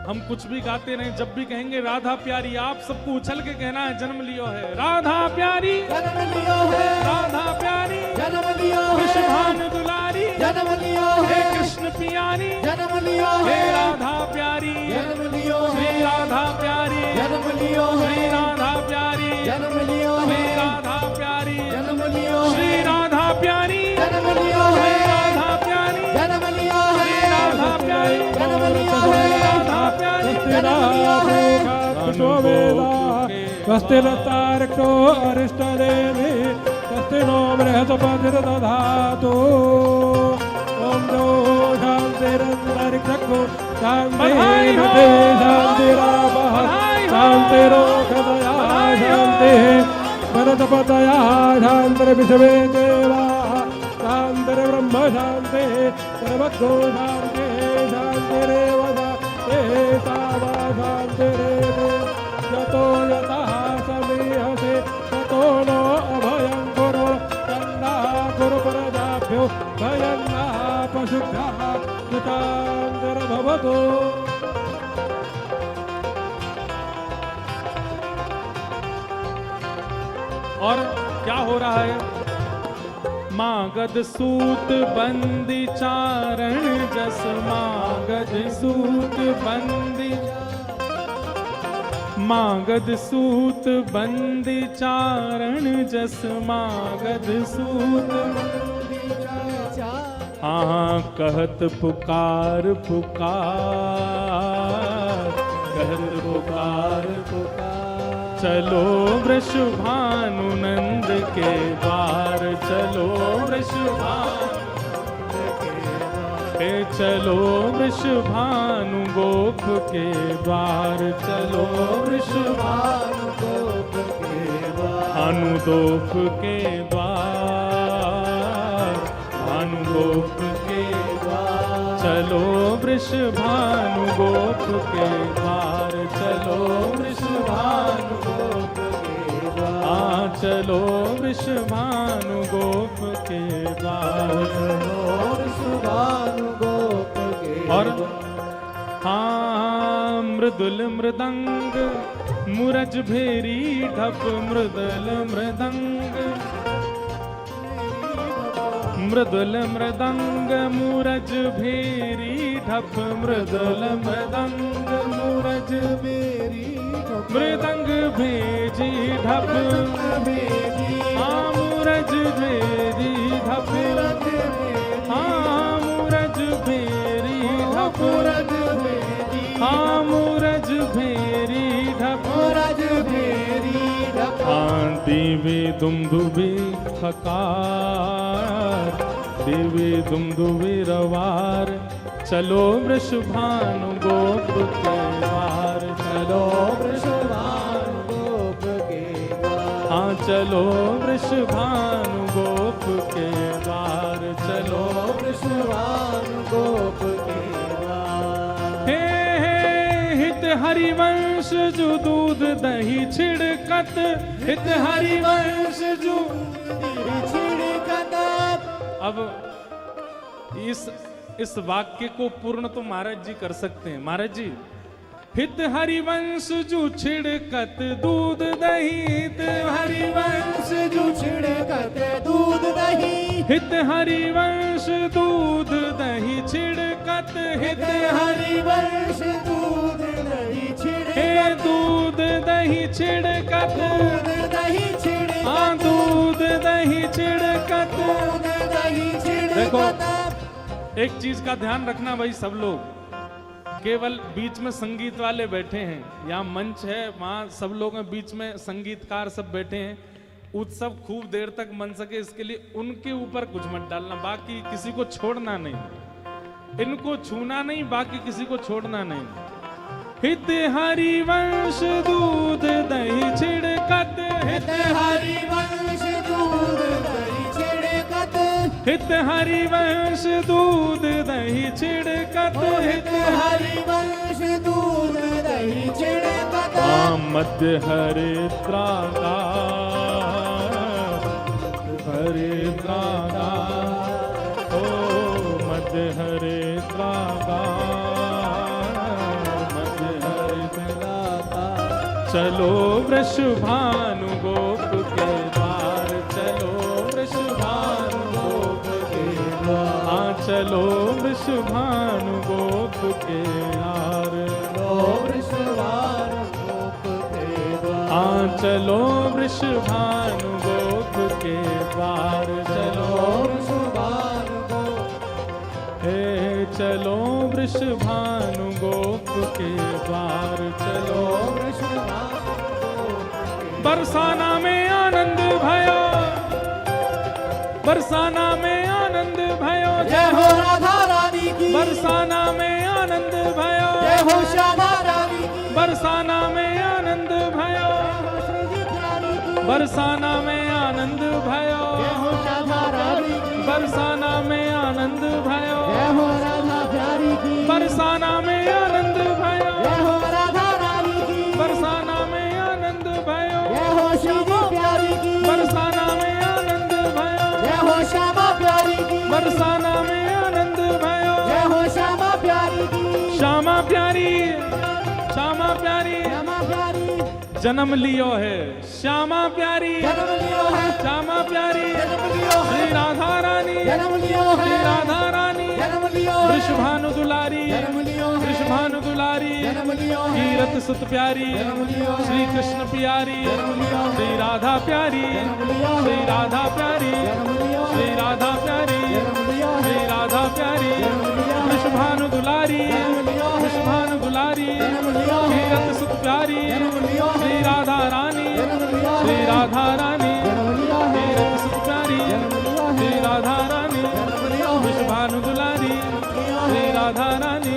Speaker 1: हम कुछ भी गाते रहे, जब भी कहेंगे राधा प्यारी, आप सबको उछल के कहना है जन्म लियो है। राधा प्यारी जन्म लियो है, राधा प्यारी जन्म लियो है। वृषभानु दुलारी जन्म लियो है, कृष्ण प्यारी जन्म लियो है। राधा प्यारी जन्म लियो है, श्री राधा प्यारी जन्म लियो है। श्री राधा प्यारी जन्म लियो है, राधा प्यारी जन्म लियो है। श्री राधा प्यारी जन्म लियो है, राधा प्यारी जन्म लियो है। राधा प्यारी जन्म लियो है, राधा प्यारी जन्म लियो है। स्वस्ति नस्तारक्षो अरिष्टदेवी, स्वस्ति नो बृहस्पतिर्दधातु। ओम नमो शान्तिरन्तरिक्षो शान्तिरापः शान्तिरोषधया शान्तिः वरदपतया शान्तिर्विश्वे देवाः शान्तिर्ब्रह्म शान्तिः सर्वतो शान्तिः शान्तिरेव शान्तिः शान्तिरेव। यतो यतः समीहसे ततो नो अभयं कुरु, तन्नः कुरु प्रजाभ्यो भयं नः पशुभ्यः कृतान्तर्भवतु। और क्या हो रहा है? मागध सूत बंदी चारण जस, मागध सूत बंदी, मागध सूत बंदी चारण जस, मागध सूत। कहत पुकार पुकार, कहत पुकार पुकार। चलो वृषभानु नंद के द्वार, चलो वृषभानु के द्वार। चलो वृषभानु गोप के द्वार, चलो वृषभानु गोप के द्वार। अनुदोप के द्वार, अनुगोप के द्वार। चलो वृषभानु गोप के द्वार, चलो वृषभानु गोप के द्वार। चलो वृषभानु गोप के द्वार, चलो वृषभानु गोप के। और मृदुल मृदंग मुरज भेरी ढप मृदुल मृदंग मृदुल मृदंग मुरज भेरी ढप मृदुल मृदंग मुरज भेरी मृदंग भेजी ढप हाँ मुरज भेरी ढप हाँ मुरज भेरी ढप हाँ मुरज भेरी ढप हाँ देवी दुमदुबे थकार देवी दुमदुबे रवार चलो वृषभानु गोप के वार चलो
Speaker 2: वृषभानु गोप के वार
Speaker 1: हाँ चलो वृषभानु गोप के वार चलो
Speaker 2: वृषभानु गोप के वार
Speaker 1: हे हित हरिवंश जो दूध दही छिड़कत हित हरिवंश जो
Speaker 2: छिड़कत
Speaker 1: अब इस वाक्य को पूर्ण तो महाराज जी कर सकते हैं। महाराज जी हित हरिवंश जो छिड़कत दूध दही हित हरिवंश
Speaker 2: जो छिड़कत दूध दही
Speaker 1: हित हरिवंश दूध दही छिड़कत हित
Speaker 2: हरिवंश दूध दही
Speaker 1: हे दूध दही छिड़कत
Speaker 2: दूध दही छिड़कत
Speaker 1: हाँ दूध दही छिड़कत
Speaker 2: दूध दही
Speaker 1: देखो
Speaker 2: छिड़कत
Speaker 1: एक चीज का ध्यान रखना भाई, सब लोग केवल बीच में संगीत वाले बैठे हैं, यहाँ मंच है वहाँ सब लोग हैं, बीच में संगीतकार सब बैठे हैं। उत्सव खूब देर तक मन सके इसके लिए उनके ऊपर कुछ मत डालना, बाकी किसी को छोड़ना नहीं, इनको छूना नहीं, बाकी किसी को छोड़ना नहीं। हित हरिवंश दूध दही छिड़कत हित
Speaker 2: हरिवंश दूध दही छिड़कत
Speaker 1: हित हरिवंश दूध दही छिड़कत हित
Speaker 2: हरिवंश दूध दही छिड़कत
Speaker 1: मध्य हरिद्रागा हरिद्रागा ओ मध्य हरिद्रागा मध्य हरिद्रागा चलो वृषभानु गोप के द्वार चलो वृषभानु गोप के द्वार चलो वृषभानु गोप के यार
Speaker 2: वृषभानु गोप के द्वार
Speaker 1: चलो वृषभानु गोप के द्वार चलो
Speaker 2: वृषभानु गोप
Speaker 1: हे चलो वृषभानु गोप के द्वार चलो
Speaker 2: वृषभानु गोप
Speaker 1: बरसाना में आनंद भयो बरसाना में आनंद भयो
Speaker 2: जय हो राधा रानी की
Speaker 1: बरसाना में आनंद भयो
Speaker 2: जय हो श्यामा रानी की
Speaker 1: बरसाना में आनंद भयो
Speaker 2: श्री जी प्यारी की
Speaker 1: बरसाना में आनंद भयो
Speaker 2: जय हो राधा रानी की
Speaker 1: बरसाना में आनंद भयो
Speaker 2: जय हो राधा प्यारी की
Speaker 1: बरसाना में आनंद भयो
Speaker 2: जय हो राधा रानी की
Speaker 1: बरसाना में आनंद भयो
Speaker 2: जय हो श्री जी प्यारी की
Speaker 1: बरसाना में आनंद भयो
Speaker 2: जय हो श्यामा प्यारी की
Speaker 1: बरसाना में आनंद भयो
Speaker 2: जय हो श्यामा प्यारी की
Speaker 1: श्यामा प्यारी श्यामा प्यारी
Speaker 2: श्यामा प्यारी
Speaker 1: जन्म लियो है श्यामा प्यारी
Speaker 2: जन्म लियो है
Speaker 1: श्यामा प्यारी
Speaker 2: जन्म लियो है
Speaker 1: श्री राधा रानी
Speaker 2: जन्म लियो है
Speaker 1: श्री राधा रानी
Speaker 2: जन्म लियो है
Speaker 1: वृषभानु दुलारी
Speaker 2: जन्म लियो है
Speaker 1: वृषभानु दुलारी
Speaker 2: जन्म लियो है
Speaker 1: कीरत सुत प्यारी
Speaker 2: जन्म लियो है
Speaker 1: श्री कृष्ण प्यारी
Speaker 2: जन्म लियो है
Speaker 1: श्री राधा प्यारी
Speaker 2: जन्म लियो है
Speaker 1: श्री राधा प्यारी
Speaker 2: जन्म लियो है
Speaker 1: श्री राधा प्यारी
Speaker 2: जन्म लियो है
Speaker 1: श्री राधा प्यारी
Speaker 2: जन्म लियो है
Speaker 1: वृषभानु दुलारी
Speaker 2: जन्म लियो है
Speaker 1: वृषभानु दुलारी
Speaker 2: जन्म लियो है
Speaker 1: कीरत सुत प्यारी
Speaker 2: जन्म लियो है
Speaker 1: श्री राधा रानी
Speaker 2: जन्म लियो है
Speaker 1: श्री राधा रानी
Speaker 2: जन्म लियो है
Speaker 1: कीरत सुत प्यारी
Speaker 2: जन्म लियो है
Speaker 1: श्री राधा रानी
Speaker 2: जन्म लियो है
Speaker 1: वृषभानु दुलारी श्री राधा रानी